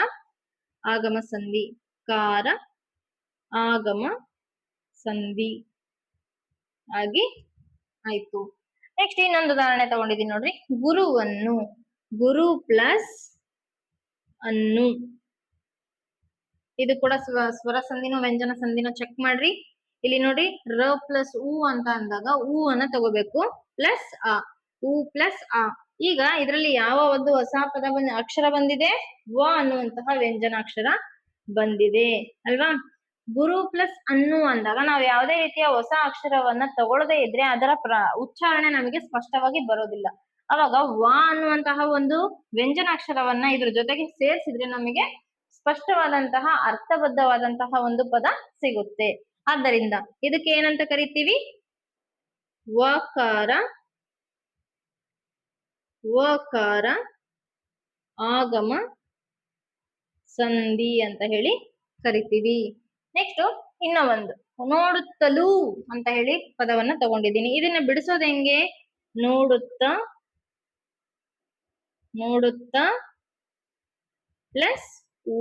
ಆಗಮ ಸಂಧಿ, ಕಾರ ಆಗಮ ಸಂಧಿ ಆಗಿ ಆಯ್ತು. ನೆಕ್ಸ್ಟ್ ಇನ್ನೊಂದು ಉದಾಹರಣೆ ತಗೊಂಡಿದ್ದೀನಿ ನೋಡ್ರಿ. ಗುರುವನ್ನು, ಗುರು ಪ್ಲಸ್ ಅನ್ನು. ಇದು ಕೂಡ ಸ್ವರ ಸಂಧಿನೋ ವ್ಯಂಜನ ಸಂಧಿನೋ ಚೆಕ್ ಮಾಡ್ರಿ. ಇಲ್ಲಿ ನೋಡಿ, ರ ಪ್ಲಸ್ ಉ ಅಂತ ಅಂದಾಗ ಉ ಅನ್ನ ತಗೋಬೇಕು, ಪ್ಲಸ್ ಆ, ಉ ಪ್ಲಸ್ ಆ. ಈಗ ಇದರಲ್ಲಿ ಯಾವ ಒಂದು ಹೊಸ ಪದ ಅಕ್ಷರ ಬಂದಿದೆ? ವ ಅನ್ನುವಂತಹ ವ್ಯಂಜನಾಕ್ಷರ ಬಂದಿದೆ ಅಲ್ವಾ? ಗುರು ಪ್ಲಸ್ ಅನ್ನು ಅಂದಾಗ ನಾವು ಯಾವುದೇ ರೀತಿಯ ಹೊಸ ಅಕ್ಷರವನ್ನ ತಗೊಳ್ಳದೆ ಇದ್ರೆ ಅದರ ಉಚ್ಚಾರಣೆ ನಮಗೆ ಸ್ಪಷ್ಟವಾಗಿ ಬರೋದಿಲ್ಲ. ಅವಾಗ ವ ಅನ್ನುವಂತಹ ಒಂದು ವ್ಯಂಜನಾಕ್ಷರವನ್ನ ಇದ್ರ ಜೊತೆಗೆ ಸೇರಿಸಿದ್ರೆ ನಮಗೆ ಸ್ಪಷ್ಟವಾದಂತಹ ಅರ್ಥಬದ್ಧವಾದಂತಹ ಒಂದು ಪದ ಸಿಗುತ್ತೆ. ಆದ್ದರಿಂದ ಇದಕ್ಕೆ ಏನಂತ ಕರಿತೀವಿ? ವಕಾರ ವಕಾರ ಆಗಮ ಸಂಧಿ ಅಂತ ಹೇಳಿ ಕರಿತೀವಿ. ನೆಕ್ಸ್ಟ್ ಇನ್ನ ಒಂದು ನೋಡುತ್ತಲೂ ಅಂತ ಹೇಳಿ ಪದವನ್ನ ತಗೊಂಡಿದ್ದೀನಿ. ಇದನ್ನ ಬಿಡಿಸೋದು ಹೆಂಗೆ? ನೋಡುತ್ತಾ, ನೋಡುತ್ತಾ ಪ್ಲಸ್ ಊ,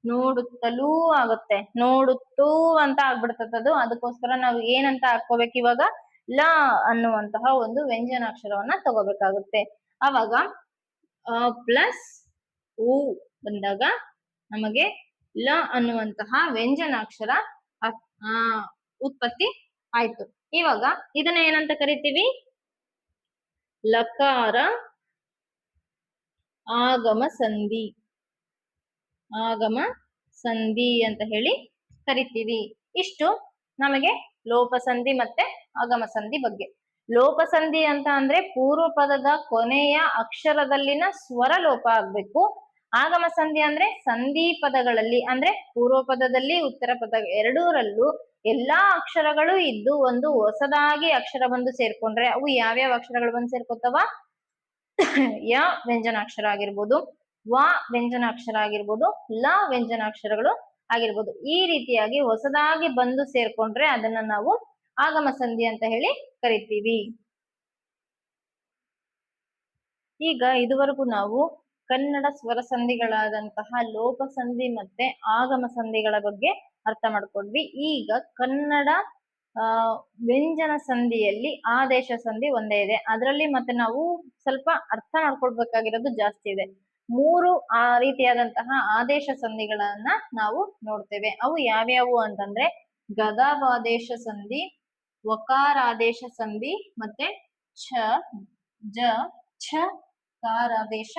ನೋಡುತ್ತಲೂ ಆಗುತ್ತೆ. ನೋಡುತ್ತೂ ಅಂತ ಆಗ್ಬಿಡ್ತದದು. ಅದಕ್ಕೋಸ್ಕರ ನಾವು ಏನಂತ ಹಾಕೋಬೇಕು ಇವಾಗ? ಲ ಅನ್ನುವಂತಹ ಒಂದು ವ್ಯಂಜನಾಕ್ಷರವನ್ನ ತಗೋಬೇಕಾಗುತ್ತೆ. ಅವಾಗ ಪ್ಲಸ್ ಊ ಬಂದಾಗ ನಮಗೆ ಲ ಅನ್ನುವಂತಹ ವ್ಯಂಜನಾಕ್ಷರ ಉತ್ಪತ್ತಿ ಆಯ್ತು. ಇವಾಗ ಇದನ್ನ ಏನಂತ ಕರಿತೀವಿ? ಲಕಾರ ಆಗಮ ಸಂಧಿ, ಆಗಮ ಸಂಧಿ ಅಂತ ಹೇಳಿ ಕರಿತೀವಿ. ಇಷ್ಟು ನಮಗೆ ಲೋಪಸಂಧಿ ಮತ್ತೆ ಆಗಮ ಸಂಧಿ ಬಗ್ಗೆ. ಲೋಪಸಂಧಿ ಅಂತ ಅಂದ್ರೆ ಪೂರ್ವ ಪದದ ಕೊನೆಯ ಅಕ್ಷರದಲ್ಲಿನ ಸ್ವರ ಲೋಪ ಆಗ್ಬೇಕು. ಆಗಮ ಸಂಧಿ ಅಂದ್ರೆ ಸಂಧಿ ಪದಗಳಲ್ಲಿ, ಅಂದ್ರೆ ಪೂರ್ವ ಪದದಲ್ಲಿ ಉತ್ತರ ಪದ ಎರಡೂರಲ್ಲೂ ಎಲ್ಲಾ ಅಕ್ಷರಗಳು ಇದ್ದು ಒಂದು ಹೊಸದಾಗಿ ಅಕ್ಷರ ಬಂದು ಸೇರ್ಕೊಂಡ್ರೆ ಅವು ಯಾವ್ಯಾವ ಅಕ್ಷರಗಳು ಬಂದು ಸೇರ್ಕೋತಾವ? ಯ ವ್ಯಂಜನಾಕ್ಷರ ಆಗಿರ್ಬೋದು, ವ ವ್ಯಂಜನಾಕ್ಷರ ಆಗಿರ್ಬೋದು, ಲ ವ್ಯಂಜನಾಕ್ಷರಗಳು ಆಗಿರ್ಬೋದು. ಈ ರೀತಿಯಾಗಿ ಹೊಸದಾಗಿ ಬಂದು ಸೇರ್ಕೊಂಡ್ರೆ ಅದನ್ನ ನಾವು ಆಗಮ ಸಂಧಿ ಅಂತ ಹೇಳಿ ಕರಿತೀವಿ. ಈಗ ಇದುವರೆಗೂ ನಾವು ಕನ್ನಡ ಸ್ವರ ಸಂಧಿಗಳಾದಂತಹ ಲೋಪ ಸಂಧಿ ಮತ್ತೆ ಆಗಮ ಸಂಧಿಗಳ ಬಗ್ಗೆ ಅರ್ಥ ಮಾಡ್ಕೊಂಡ್ವಿ. ಈಗ ಕನ್ನಡ ವ್ಯಂಜನ ಸಂಧಿಯಲ್ಲಿ ಆದೇಶ ಸಂಧಿ ಒಂದೇ ಇದೆ. ಅದರಲ್ಲಿ ಮತ್ತೆ ನಾವು ಸ್ವಲ್ಪ ಅರ್ಥ ಮಾಡ್ಕೊಳ್ಬೇಕಾಗಿರೋದು ಜಾಸ್ತಿ ಇದೆ. 3 ರೀತಿಯಾದಂತಹ ಆದೇಶ ಸಂಧಿಗಳನ್ನ ನಾವು ನೋಡ್ತೇವೆ. ಅವು ಯಾವ್ಯಾವು ಅಂತಂದ್ರೆ ಗದಾವಾದೇಶ ಸಂಧಿ, ವಕಾರಾದೇಶ ಸಂಧಿ ಮತ್ತೆ ಛ ಜ ಛ ಕಾರಾದೇಶ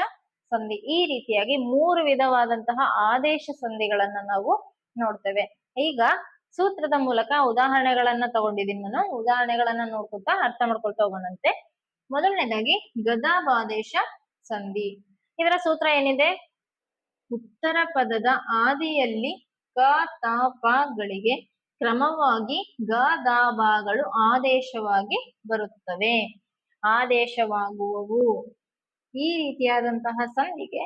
ಸಂಧಿ. ಈ ರೀತಿಯಾಗಿ 3 ವಿಧವಾದಂತಹ ಆದೇಶ ಸಂಧಿಗಳನ್ನ ನಾವು ನೋಡ್ತೇವೆ. ಈಗ ಸೂತ್ರದ ಮೂಲಕ ಉದಾಹರಣೆಗಳನ್ನ ತಗೊಂಡಿದ್ದೀನಿ ನಾನು. ಉದಾಹರಣೆಗಳನ್ನ ನೋಡ್ಕೊತಾ ಅರ್ಥ ಮಾಡ್ಕೊಳ್ತಾ ಹೋಗೋಣಂತೆ. ಮೊದಲನೇದಾಗಿ ಗದಾವಾದೇಶ ಸಂಧಿ. ಇದರ ಸೂತ್ರ ಏನಿದೆ? ಉತ್ತರ ಪದದ ಆದಿಯಲ್ಲಿ ಕ ತ ಪ ಗಳಿಗೆ ಕ್ರಮವಾಗಿ ಗ ದ ಬಗಳು ಆದೇಶವಾಗಿ ಬರುತ್ತವೆ, ಆದೇಶವಾಗುವವು. ಈ ರೀತಿಯಾದಂತಹ ಸಂಧಿಗೆ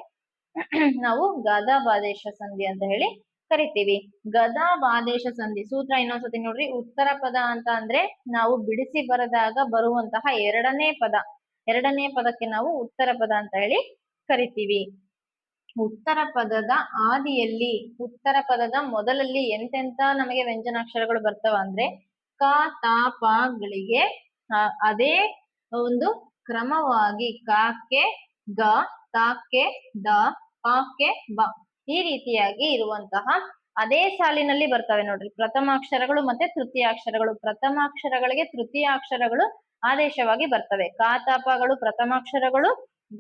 ನಾವು ಗದಾವಾದೇಶ ಸಂಧಿ ಅಂತ ಹೇಳಿ ಕರಿತೀವಿ. ಗದಾವಾದೇಶ ಸಂಧಿ ಸೂತ್ರ ಇನ್ನೊಂದ್ಸತಿ ನೋಡ್ರಿ. ಉತ್ತರ ಪದ ಅಂತ ಅಂದ್ರೆ ನಾವು ಬಿಡಿಸಿ ಬರೆದಾಗ ಬರುವಂತಹ ಎರಡನೇ ಪದಕ್ಕೆ ನಾವು ಉತ್ತರ ಪದ ಅಂತ ಹೇಳಿ ಕರಿತೀವಿ. ಉತ್ತರ ಪದದ ಆದಿಯಲ್ಲಿ, ಉತ್ತರ ಪದದ ಮೊದಲಲ್ಲಿ ಎಂತೆಂತ ನಮಗೆ ವ್ಯಂಜನಾಕ್ಷರಗಳು ಬರ್ತವ ಅಂದ್ರೆ ಕ ತ ಪ ಗಳಿಗೆ ಅದೇ ಒಂದು ಕ್ರಮವಾಗಿ ಕಾಕ್ಕೆ ಗ, ತಾಕ್ಕೆ ದ, ಪಾಕ್ಕೆ ಬ ಈ ರೀತಿಯಾಗಿ ಇರುವಂತಹ ಅದೇ ಸಾಲಿನಲ್ಲಿ ಬರ್ತವೆ ನೋಡ್ರಿ ಪ್ರಥಮಾಕ್ಷರಗಳು ಮತ್ತೆ ತೃತೀಯಾಕ್ಷರಗಳು. ಪ್ರಥಮಾಕ್ಷರಗಳಿಗೆ ತೃತೀಯಾಕ್ಷರಗಳು ಆದೇಶವಾಗಿ ಬರ್ತವೆ. ಕಾತಾಪಗಳು ಪ್ರಥಮಾಕ್ಷರಗಳು,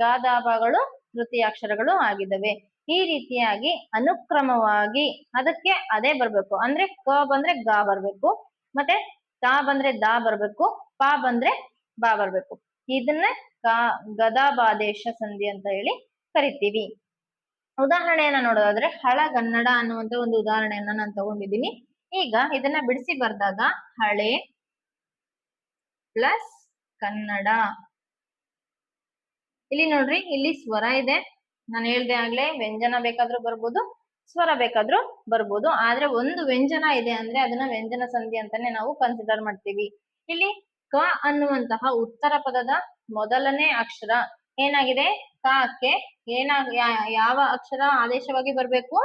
ಗಾದಾಪಗಳು ತೃತೀಯಾಕ್ಷರಗಳು ಆಗಿದ್ದಾವೆ. ಈ ರೀತಿಯಾಗಿ ಅನುಕ್ರಮವಾಗಿ ಅದಕ್ಕೆ ಅದೇ ಬರ್ಬೇಕು. ಅಂದ್ರೆ ಕ ಬಂದ್ರೆ ಗ ಬರ್ಬೇಕು, ಮತ್ತೆ ತಾ ಬಂದ್ರೆ ದಾ ಬರ್ಬೇಕು, ಪಾ ಬಂದ್ರೆ ಬಾ ಬರ್ಬೇಕು. ಇದನ್ನ ಗದಾವಾದೇಶ ಸಂಧಿ ಅಂತ ಹೇಳಿ ಕರಿತೀವಿ. ಉದಾಹರಣೆಯನ್ನ ನೋಡೋದಾದ್ರೆ ಹಳಗನ್ನಡ ಅನ್ನುವಂತ ಒಂದು ಉದಾಹರಣೆಯನ್ನ ನಾನು ತಗೊಂಡಿದ್ದೀನಿ. ಈಗ ಇದನ್ನ ಬಿಡಿಸಿ ಬರ್ದಾಗ ಹಳೆ ಪ್ಲಸ್ ಕನ್ನಡ. ಇಲ್ಲಿ ನೋಡ್ರಿ, ಇಲ್ಲಿ ಸ್ವರ ಇದೆ. ನಾನು ಹೇಳ್ದೆ ಆಗ್ಲೇ ವ್ಯಂಜನ ಬೇಕಾದ್ರೂ ಬರ್ಬೋದು, ಸ್ವರ ಬೇಕಾದ್ರೂ ಬರ್ಬೋದು. ಆದ್ರೆ ಒಂದು ವ್ಯಂಜನ ಇದೆ ಅಂದ್ರೆ ಅದನ್ನ ವ್ಯಂಜನ ಸಂಧಿ ಅಂತಾನೆ ನಾವು ಕನ್ಸಿಡರ್ ಮಾಡ್ತೀವಿ. ಇಲ್ಲಿ ಕ ಅನ್ನುವಂತಹ ಉತ್ತರ ಪದದ ಮೊದಲನೇ ಅಕ್ಷರ ಏನಾಗಿದೆ, ಕಕ್ಕೆ ಯಾವ ಅಕ್ಷರ ಆದೇಶವಾಗಿ ಬರ್ಬೇಕು,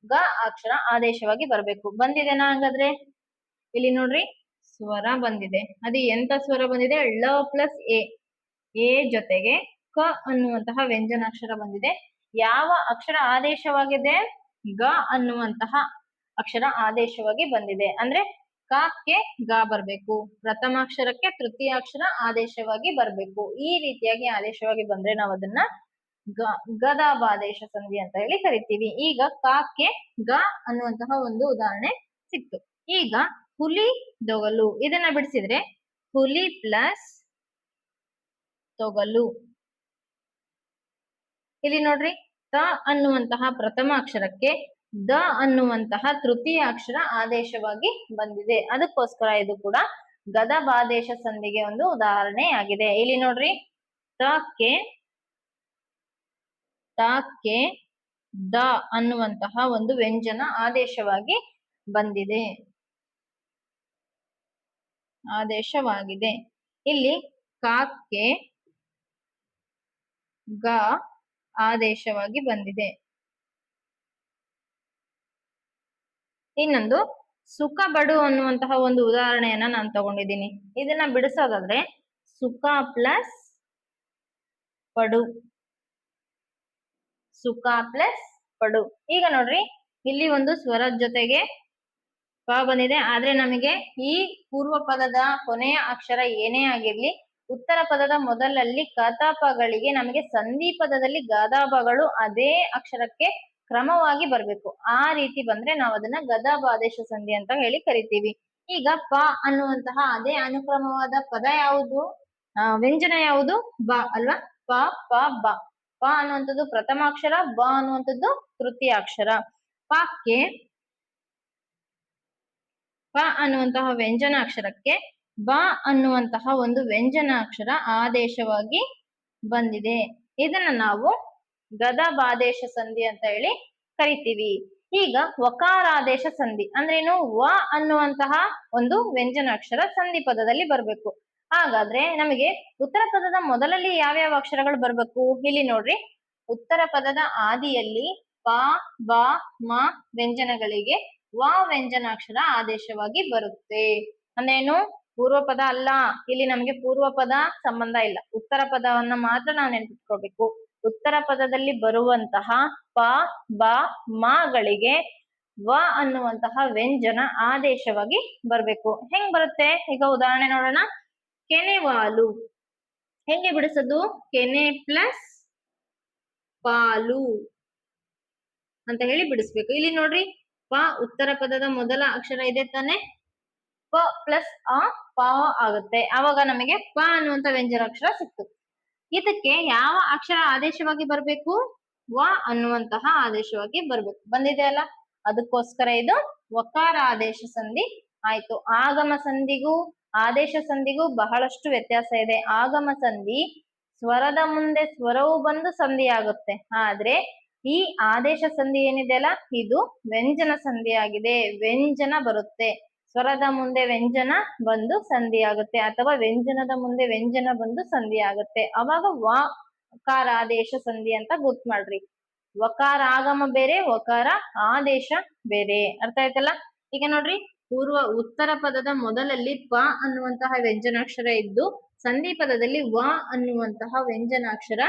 ಗ ಅಕ್ಷರ ಆದೇಶವಾಗಿ ಬರ್ಬೇಕು. ಬಂದಿದೆನಾ? ಹಂಗಾದ್ರೆ ಇಲ್ಲಿ ನೋಡ್ರಿ ಸ್ವರ ಬಂದಿದೆ. ಅದು ಎಂತ ಸ್ವರ ಬಂದಿದೆ? ಳ ಪ್ಲಸ್ ಎ ಜೊತೆಗೆ ಕ ಅನ್ನುವಂತಹ ವ್ಯಂಜನಾಕ್ಷರ ಬಂದಿದೆ. ಯಾವ ಅಕ್ಷರ ಆದೇಶವಾಗಿದೆ? ಗ ಅನ್ನುವಂತಹ ಅಕ್ಷರ ಆದೇಶವಾಗಿ ಬಂದಿದೆ. ಅಂದ್ರೆ ಕಕ್ಕೆ ಗ ಬರ್ಬೇಕು, ಪ್ರಥಮಾಕ್ಷರಕ್ಕೆ ತೃತೀಯಾಕ್ಷರ ಆದೇಶವಾಗಿ ಬರ್ಬೇಕು. ಈ ರೀತಿಯಾಗಿ ಆದೇಶವಾಗಿ ಬಂದ್ರೆ ನಾವು ಅದನ್ನ ಗದಾವಾದೇಶ ಸಂಧಿ ಅಂತ ಹೇಳಿ ಕರಿತೀವಿ. ಈಗ ಕಕ್ಕೆ ಗ ಅನ್ನುವಂತಹ ಒಂದು ಉದಾಹರಣೆ ಸಿಕ್ತು. ಈಗ ಹುಲಿ ದೊಗಲು, ಇದನ್ನ ಬಿಡಿಸಿದ್ರೆ ಹುಲಿ ಪ್ಲಸ್ ತೊಗಲು. ಇಲ್ಲಿ ನೋಡ್ರಿ, ತ ಅನ್ನುವಂತಹ ಪ್ರಥಮ ಅಕ್ಷರಕ್ಕೆ ದ ಅನ್ನುವಂತಹ ತೃತೀಯ ಅಕ್ಷರ ಆದೇಶವಾಗಿ ಬಂದಿದೆ. ಅದಕ್ಕೋಸ್ಕರ ಇದು ಕೂಡ ಗದಾವಾದೇಶ ಸಂಧಿಗೆ ಒಂದು ಉದಾಹರಣೆ ಆಗಿದೆ. ಇಲ್ಲಿ ನೋಡ್ರಿ, ತಕ್ಕೆ ದ ಅನ್ನುವಂತಹ ಒಂದು ವ್ಯಂಜನ ಆದೇಶವಾಗಿದೆ. ಇಲ್ಲಿ ಕಾಕ್ಕೆ ಗ ಆದೇಶವಾಗಿ ಬಂದಿದೆ. ಇನ್ನೊಂದು ಸುಖ ಬಡು ಅನ್ನುವಂತಹ ಒಂದು ಉದಾಹರಣೆಯನ್ನ ನಾನು ತಗೊಂಡಿದ್ದೀನಿ. ಇದನ್ನ ಬಿಡಿಸೋದಾದ್ರೆ ಸುಖ ಪ್ಲಸ್ ಪಡು, ಸುಖ ಪ್ಲಸ್ ಪಡು. ಈಗ ನೋಡ್ರಿ, ಇಲ್ಲಿ ಒಂದು ಸ್ವರದ ಜೊತೆಗೆ ಪ ಬಂದಿದೆ. ಆದ್ರೆ ನಮಗೆ ಈ ಪೂರ್ವ ಪದದ ಕೊನೆಯ ಅಕ್ಷರ ಏನೇ ಆಗಿರ್ಲಿ, ಉತ್ತರ ಪದದ ಮೊದಲಲ್ಲಿ ಕತಾಪಗಳಿಗೆ ನಮಗೆ ಸಂಧಿ ಪದದಲ್ಲಿ ಗದಾಪಗಳು ಅದೇ ಅಕ್ಷರಕ್ಕೆ ಕ್ರಮವಾಗಿ ಬರ್ಬೇಕು. ಆ ರೀತಿ ಬಂದ್ರೆ ನಾವು ಅದನ್ನ ಗದಾವಾದೇಶ ಸಂಧಿ ಅಂತ ಹೇಳಿ ಕರಿತೀವಿ. ಈಗ ಪ ಅನ್ನುವಂತಹ ಅದೇ ಅನುಕ್ರಮವಾದ ಪದ ಯಾವುದು, ವ್ಯಂಜನ ಯಾವುದು? ಬ ಅಲ್ವಾ? ಪ ಪ ಬ. ಪ ಅನ್ನುವಂಥದ್ದು ಪ್ರಥಮಾಕ್ಷರ, ಬ ಅನ್ನುವಂಥದ್ದು ತೃತೀಯಾಕ್ಷರ. ಪಾಕ್ಕೆ ಪ ಅನ್ನುವಂತಹ ವ್ಯಂಜನಾಕ್ಷರಕ್ಕೆ ಬ ಅನ್ನುವಂತಹ ಒಂದು ವ್ಯಂಜನಾಕ್ಷರ ಆದೇಶವಾಗಿ ಬಂದಿದೆ. ಇದನ್ನ ನಾವು ಗದಾವಾದೇಶ ಸಂಧಿ ಅಂತ ಹೇಳಿ ಕರಿತೀವಿ. ಈಗ ವಕಾರಾದೇಶ ಸಂಧಿ ಅಂದ್ರೇನು? ವ ಅನ್ನುವಂತಹ ಒಂದು ವ್ಯಂಜನಾಕ್ಷರ ಸಂಧಿ ಪದದಲ್ಲಿ ಬರ್ಬೇಕು. ಹಾಗಾದ್ರೆ ನಮಗೆ ಉತ್ತರ ಪದದ ಮೊದಲಲ್ಲಿ ಯಾವ್ಯಾವ ಅಕ್ಷರಗಳು ಬರ್ಬೇಕು? ಇಲ್ಲಿ ನೋಡ್ರಿ, ಉತ್ತರ ಪದದ ಆದಿಯಲ್ಲಿ ಪ ಬ ಮ ವ್ಯಂಜನಗಳಿಗೆ ವ ವ್ಯಂಜನಾಕ್ಷರ ಆದೇಶವಾಗಿ ಬರುತ್ತೆ. ಅಂದ್ರೇನು? ಪೂರ್ವ ಪದ ಅಲ್ಲ, ಇಲ್ಲಿ ನಮ್ಗೆ ಪೂರ್ವ ಪದ ಸಂಬಂಧ ಇಲ್ಲ, ಉತ್ತರ ಪದವನ್ನ ಮಾತ್ರ ನಾವು ನೆನಪಿಟ್ಕೋಬೇಕು. ಉತ್ತರ ಪದದಲ್ಲಿ ಬರುವಂತಹ ಪ ಬ ಮಗಳಿಗೆ ವ ಅನ್ನುವಂತಹ ವ್ಯಂಜನ ಆದೇಶವಾಗಿ ಬರ್ಬೇಕು. ಹೆಂಗ್ ಬರುತ್ತೆ? ಈಗ ಉದಾಹರಣೆ ನೋಡೋಣ. ಕೆನೆವಾಲು ಹೆಂಗೆ ಬಿಡಿಸೋದು? ಕೆನೆ ಪ್ಲಸ್ ಪಾಲು ಅಂತ ಹೇಳಿ ಬಿಡಿಸ್ಬೇಕು. ಇಲ್ಲಿ ನೋಡ್ರಿ, ಪ ಉತ್ತರ ಪದದ ಮೊದಲ ಅಕ್ಷರ ಇದೆ ತಾನೆ, ಪ ಪ್ಲಸ್ ಅ ಪ ಆಗುತ್ತೆ. ಆವಾಗ ನಮಗೆ ಪ ಅನ್ನುವಂತ ವ್ಯಂಜನಾಕ್ಷರ ಸಿಕ್ತು. ಇದಕ್ಕೆ ಯಾವ ಅಕ್ಷರ ಆದೇಶವಾಗಿ ಬರ್ಬೇಕು? ವ ಅನ್ನುವಂತಹ ಆದೇಶವಾಗಿ ಬರ್ಬೇಕು. ಬಂದಿದೆ ಅಲ್ಲ, ಅದಕ್ಕೋಸ್ಕರ ಇದು ವಕಾರ ಆದೇಶ ಸಂಧಿ ಆಯ್ತು. ಆಗಮ ಸಂಧಿಗೂ ಆದೇಶ ಸಂಧಿಗೂ ಬಹಳಷ್ಟು ವ್ಯತ್ಯಾಸ ಇದೆ. ಆಗಮ ಸಂಧಿ ಸ್ವರದ ಮುಂದೆ ಸ್ವರವು ಬಂದು ಸಂಧಿ ಆಗುತ್ತೆ, ಆದ್ರೆ ಈ ಆದೇಶ ಸಂಧಿ ಏನಿದೆಯಲ್ಲ ಇದು ವ್ಯಂಜನ ಸಂಧಿ ಆಗಿದೆ. ವ್ಯಂಜನ ಬರುತ್ತೆ, ಸ್ವರದ ಮುಂದೆ ವ್ಯಂಜನ ಬಂದು ಸಂಧಿ ಆಗುತ್ತೆ, ಅಥವಾ ವ್ಯಂಜನದ ಮುಂದೆ ವ್ಯಂಜನ ಬಂದು ಸಂಧಿ ಆಗುತ್ತೆ. ಅವಾಗ ವಕಾರ ಆದೇಶ ಸಂಧಿ ಅಂತ ಗೊತ್ತು ಮಾಡ್ರಿ. ವಕಾರ ಆಗಮ ಬೇರೆ, ವಕಾರ ಆದೇಶ ಬೇರೆ. ಅರ್ಥ ಆಯ್ತಲ್ಲ? ಈಗ ನೋಡ್ರಿ, ಉತ್ತರ ಪದದ ಮೊದಲಲ್ಲಿ ಪ ಅನ್ನುವಂತಹ ವ್ಯಂಜನಾಕ್ಷರ ಇದ್ದು ಸಂಧಿ ಪದದಲ್ಲಿ ವ ಅನ್ನುವಂತಹ ವ್ಯಂಜನಾಕ್ಷರ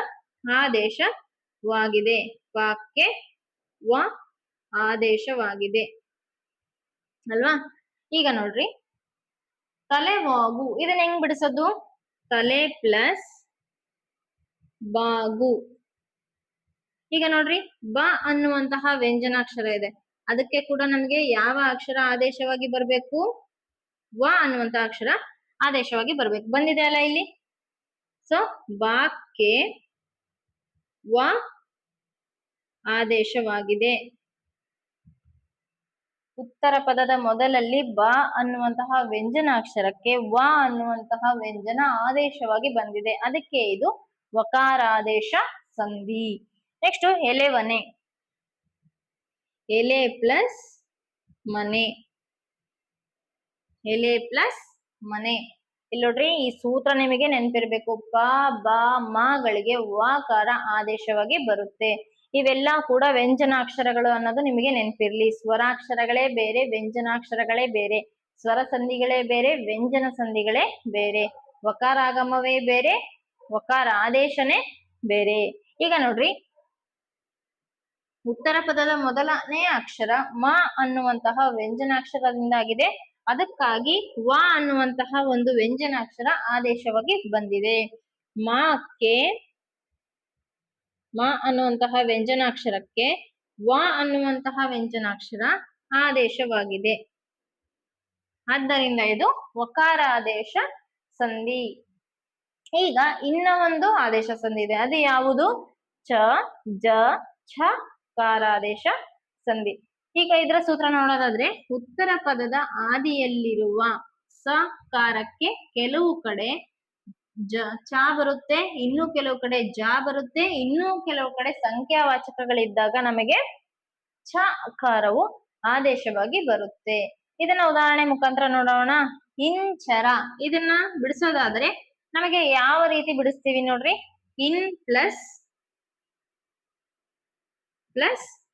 ಆದೇಶವಾಗಿದೆ. ವಾಕ್ಕೆ ವ ಆದೇಶವಾಗಿದೆ ಅಲ್ವಾ? ಈಗ ನೋಡ್ರಿ, ತಲೆವಾಗು, ಇದನ್ನ ಹೆಂಗ್ ಬಿಡಿಸೋದು? ತಲೆ ಪ್ಲಸ್ ಬಾಗು. ಈಗ ನೋಡ್ರಿ, ಬ ಅನ್ನುವಂತಹ ವ್ಯಂಜನಾಕ್ಷರ ಇದೆ, ಅದಕ್ಕೆ ಕೂಡ ನಮ್ಗೆ ಯಾವ ಅಕ್ಷರ ಆದೇಶವಾಗಿ ಬರ್ಬೇಕು? ವ ಅನ್ನುವಂತಹ ಅಕ್ಷರ ಆದೇಶವಾಗಿ ಬರ್ಬೇಕು. ಬಂದಿದೆ ಅಲ್ಲ ಇಲ್ಲಿ. ಸೊ ಬಾಕ್ಕೆ ವ ಆದೇಶವಾಗಿದೆ. ಉತ್ತರ ಪದದ ಮೊದಲಲ್ಲಿ ಬ ಅನ್ನುವಂತಹ ವ್ಯಂಜನಾಕ್ಷರಕ್ಕೆ ವ ಅನ್ನುವಂತಹ ವ್ಯಂಜನ ಆದೇಶವಾಗಿ ಬಂದಿದೆ, ಅದಕ್ಕೆ ಇದು ವಕಾರಾದೇಶ ಸಂಧಿ. ನೆಕ್ಸ್ಟ್ ಎಲೆವನೆ, ಎಲೆ ಪ್ಲಸ್ ಮನೆ. ಎಲೆ ಪ್ಲಸ್ ಮನೆ. ಇಲ್ಲಿ ನೋಡ್ರಿ, ಈ ಸೂತ್ರ ನಿಮಗೆ ನೆನಪಿರ್ಬೇಕು. ಪ ಬ ಮಗಳಿಗೆ ವಕಾರ ಆದೇಶವಾಗಿ ಬರುತ್ತೆ. ಇವೆಲ್ಲ ಕೂಡ ವ್ಯಂಜನಾಕ್ಷರಗಳು ಅನ್ನೋದು ನಿಮಗೆ ನೆನಪಿರ್ಲಿ. ಸ್ವರಾಕ್ಷರಗಳೇ ಬೇರೆ, ವ್ಯಂಜನಾಕ್ಷರಗಳೇ ಬೇರೆ. ಸ್ವರ ಸಂಧಿಗಳೇ ಬೇರೆ, ವ್ಯಂಜನ ಸಂಧಿಗಳೇ ಬೇರೆ. ವಕಾರ ಆಗಮವೇ ಬೇರೆ, ವಕಾರ ಆದೇಶನೇ ಬೇರೆ. ಈಗ ನೋಡ್ರಿ, ಉತ್ತರ ಪದದ ಮೊದಲನೇ ಅಕ್ಷರ ಮ ಅನ್ನುವಂತಹ ವ್ಯಂಜನಾಕ್ಷರದಿಂದಾಗಿದೆ, ಅದಕ್ಕಾಗಿ ವ ಅನ್ನುವಂತಹ ಒಂದು ವ್ಯಂಜನಾಕ್ಷರ ಆದೇಶವಾಗಿ ಬಂದಿದೆ. ಮಾಕ್ಕೆ ಮ ಅನ್ನುವಂತಹ ವ್ಯಂಜನಾಕ್ಷರಕ್ಕೆ ವ ಅನ್ನುವಂತಹ ವ್ಯಂಜನಾಕ್ಷರ ಆದೇಶವಾಗಿದೆ, ಆದ್ದರಿಂದ ಇದು ವಕಾರಾದೇಶ ಸಂಧಿ. ಈಗ ಇನ್ನ ಒಂದು ಆದೇಶ ಸಂಧಿ ಇದೆ, ಅದು ಯಾವುದು? ಚ ಜ ಛ ಕಾರಾದೇಶ ಸಂಧಿ. ಈಗ ಇದರ ಸೂತ್ರ ನೋಡೋದಾದ್ರೆ, ಉತ್ತರ ಪದದ ಆದಿಯಲ್ಲಿರುವ ಸಕಾರಕ್ಕೆ ಕೆಲವು ಕಡೆ ಚ ಬರುತ್ತೆ, ಇನ್ನು ಕೆಲವು ಕಡೆ ಜ ಬರುತ್ತೆ, ಇನ್ನು ಕೆಲವು ಕಡೆ ಸಂಖ್ಯಾವಾಚಕಗಳಿದ್ದಾಗ ನಮಗೆ ಛ ಕಾರವು ಆದೇಶವಾಗಿ ಬರುತ್ತೆ. ಇದನ್ನ ಉದಾಹರಣೆ ಮುಖಾಂತರ ನೋಡೋಣ. ಇಂಚರ, ಇದನ್ನ ಬಿಡಿಸೋದಾದ್ರೆ ನಮಗೆ ಯಾವ ರೀತಿ ಬಿಡಿಸ್ತೀವಿ ನೋಡ್ರಿ? ಇನ್ ಪ್ಲಸ್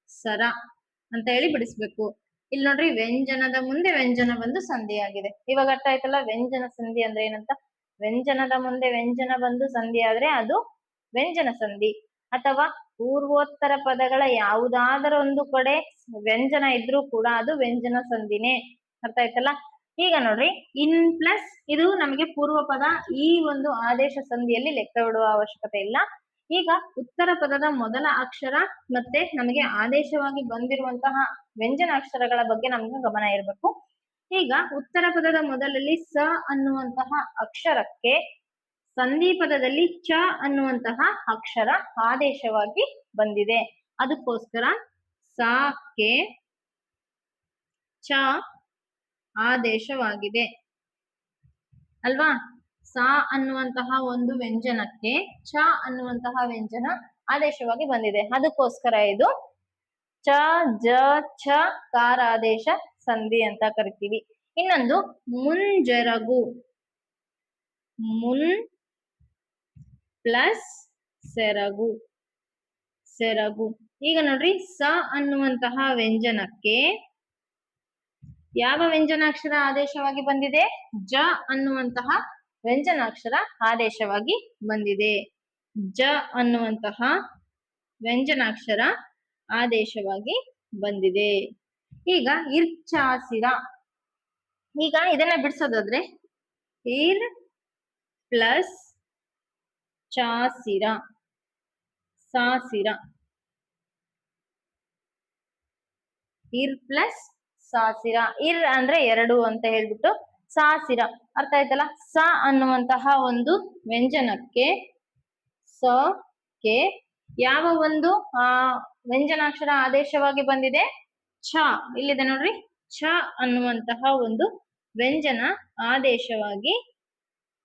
ಸರ ಅಂತ ಹೇಳಿ ಬಿಡಿಸ್ಬೇಕು. ಇಲ್ಲಿ ನೋಡ್ರಿ, ವ್ಯಂಜನದ ಮುಂದೆ ವ್ಯಂಜನ ಬಂದು ಸಂಧಿ ಆಗಿದೆ. ಇವಾಗ ಅರ್ಥ ಆಯ್ತಲ್ಲ ವ್ಯಂಜನ ಸಂಧಿ ಅಂದ್ರೆ ಏನಂತ? ವ್ಯಂಜನದ ಮುಂದೆ ವ್ಯಂಜನ ಬಂದು ಸಂಧಿ ಆದ್ರೆ ಅದು ವ್ಯಂಜನ ಸಂಧಿ. ಅಥವಾ ಪೂರ್ವೋತ್ತರ ಪದಗಳ ಯಾವುದಾದರೂ ಒಂದು ಕಡೆ ವ್ಯಂಜನ ಇದ್ರೂ ಕೂಡ ಅದು ವ್ಯಂಜನ ಸಂಧಿನೇ. ಅರ್ಥ ಆಯ್ತಲ್ಲ? ಈಗ ನೋಡ್ರಿ, ಇನ್ ಪ್ಲಸ್ ಇದು ನಮಗೆ ಪೂರ್ವ ಪದ, ಈ ಒಂದು ಆದೇಶ ಸಂಧಿಯಲ್ಲಿ ಲೆಕ್ಕವಿಡುವ ಅವಶ್ಯಕತೆ ಇಲ್ಲ. ಈಗ ಉತ್ತರ ಪದದ ಮೊದಲ ಅಕ್ಷರ ಮತ್ತೆ ನಮಗೆ ಆದೇಶವಾಗಿ ಬಂದಿರುವಂತಹ ವ್ಯಂಜನಾಕ್ಷರಗಳ ಬಗ್ಗೆ ನಮ್ಗೆ ಗಮನ ಇರಬೇಕು. ಈಗ ಉತ್ತರ ಪದದ ಮೊದಲಲ್ಲಿ ಸ ಅನ್ನುವಂತಹ ಅಕ್ಷರಕ್ಕೆ ಸಂಧಿ ಪದದಲ್ಲಿ ಚ ಅನ್ನುವಂತಹ ಅಕ್ಷರ ಆದೇಶವಾಗಿ ಬಂದಿದೆ, ಅದಕ್ಕೋಸ್ಕರ ಸಾಕ್ಕೆ ಚ ಆದೇಶವಾಗಿದೆ ಅಲ್ವಾ? ಸ ಅನ್ನುವಂತಹ ಒಂದು ವ್ಯಂಜನಕ್ಕೆ ಚ ಅನ್ನುವಂತಹ ವ್ಯಂಜನ ಆದೇಶವಾಗಿ ಬಂದಿದೆ, ಅದಕ್ಕೋಸ್ಕರ ಇದು ಚ ಜ ಛ ಕಾರಾದೇಶ ಸಂಧಿ ಅಂತ ಕರಿತೀವಿ. ಇನ್ನೊಂದು ಮುಂಜರಗು, ಮುನ್ ಪ್ಲಸ್ ಸೆರಗು, ಸೆರಗು. ಈಗ ನೋಡ್ರಿ, ಸ ಅನ್ನುವಂತಹ ವ್ಯಂಜನಕ್ಕೆ ಯಾವ ವ್ಯಂಜನಾಕ್ಷರ ಆದೇಶವಾಗಿ ಬಂದಿದೆ? ಜ ಅನ್ನುವಂತಹ ವ್ಯಂಜನಾಕ್ಷರ ಆದೇಶವಾಗಿ ಬಂದಿದೆ. ಜ ಅನ್ನುವಂತಹ ವ್ಯಂಜನಾಕ್ಷರ ಆದೇಶವಾಗಿ ಬಂದಿದೆ. ಈಗ ಇರ್ಚಾಸಿರ, ಈಗ ಇದನ್ನ ಬಿಡಿಸೋದಾದ್ರೆ ಇರ್ ಪ್ಲಸ್ ಚಾಸಿರ, ಸಾಸಿರ. ಇರ್ ಪ್ಲಸ್ ಸಾಸಿರ. ಇರ್ ಅಂದ್ರೆ ಎರಡು ಅಂತ ಹೇಳ್ಬಿಟ್ಟು ಸಾಸಿರ. ಅರ್ಥ ಆಯ್ತಲ್ಲ? ಸ ಅನ್ನುವಂತಹ ಒಂದು ವ್ಯಂಜನಕ್ಕೆ ಸ ಕೆ ಯಾವ ಒಂದು ವ್ಯಂಜನಾಕ್ಷರ ಆದೇಶವಾಗಿ ಬಂದಿದೆ? ಛ. ಇಲ್ಲಿದೆ ನೋಡ್ರಿ, ಛ ಅನ್ನುವಂತಹ ಒಂದು ವ್ಯಂಜನ ಆದೇಶವಾಗಿ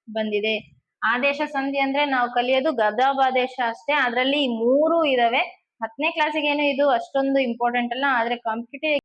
ಬಂದಿದೆ. ಆದೇಶ ಸಂಧಿ ಅಂದ್ರೆ ನಾವು ಕಲಿಯೋದು ಗದಾಬಾದೇಶ ಅಷ್ಟೇ, ಅದರಲ್ಲಿ 3 ಇದಾವೆ. 10ನೇ ಕ್ಲಾಸಿಗೇನು ಇದು ಅಷ್ಟೊಂದು ಇಂಪಾರ್ಟೆಂಟ್ ಅಲ್ಲ, ಆದ್ರೆ ಕಾಂಪಿಟೇಟಿವ್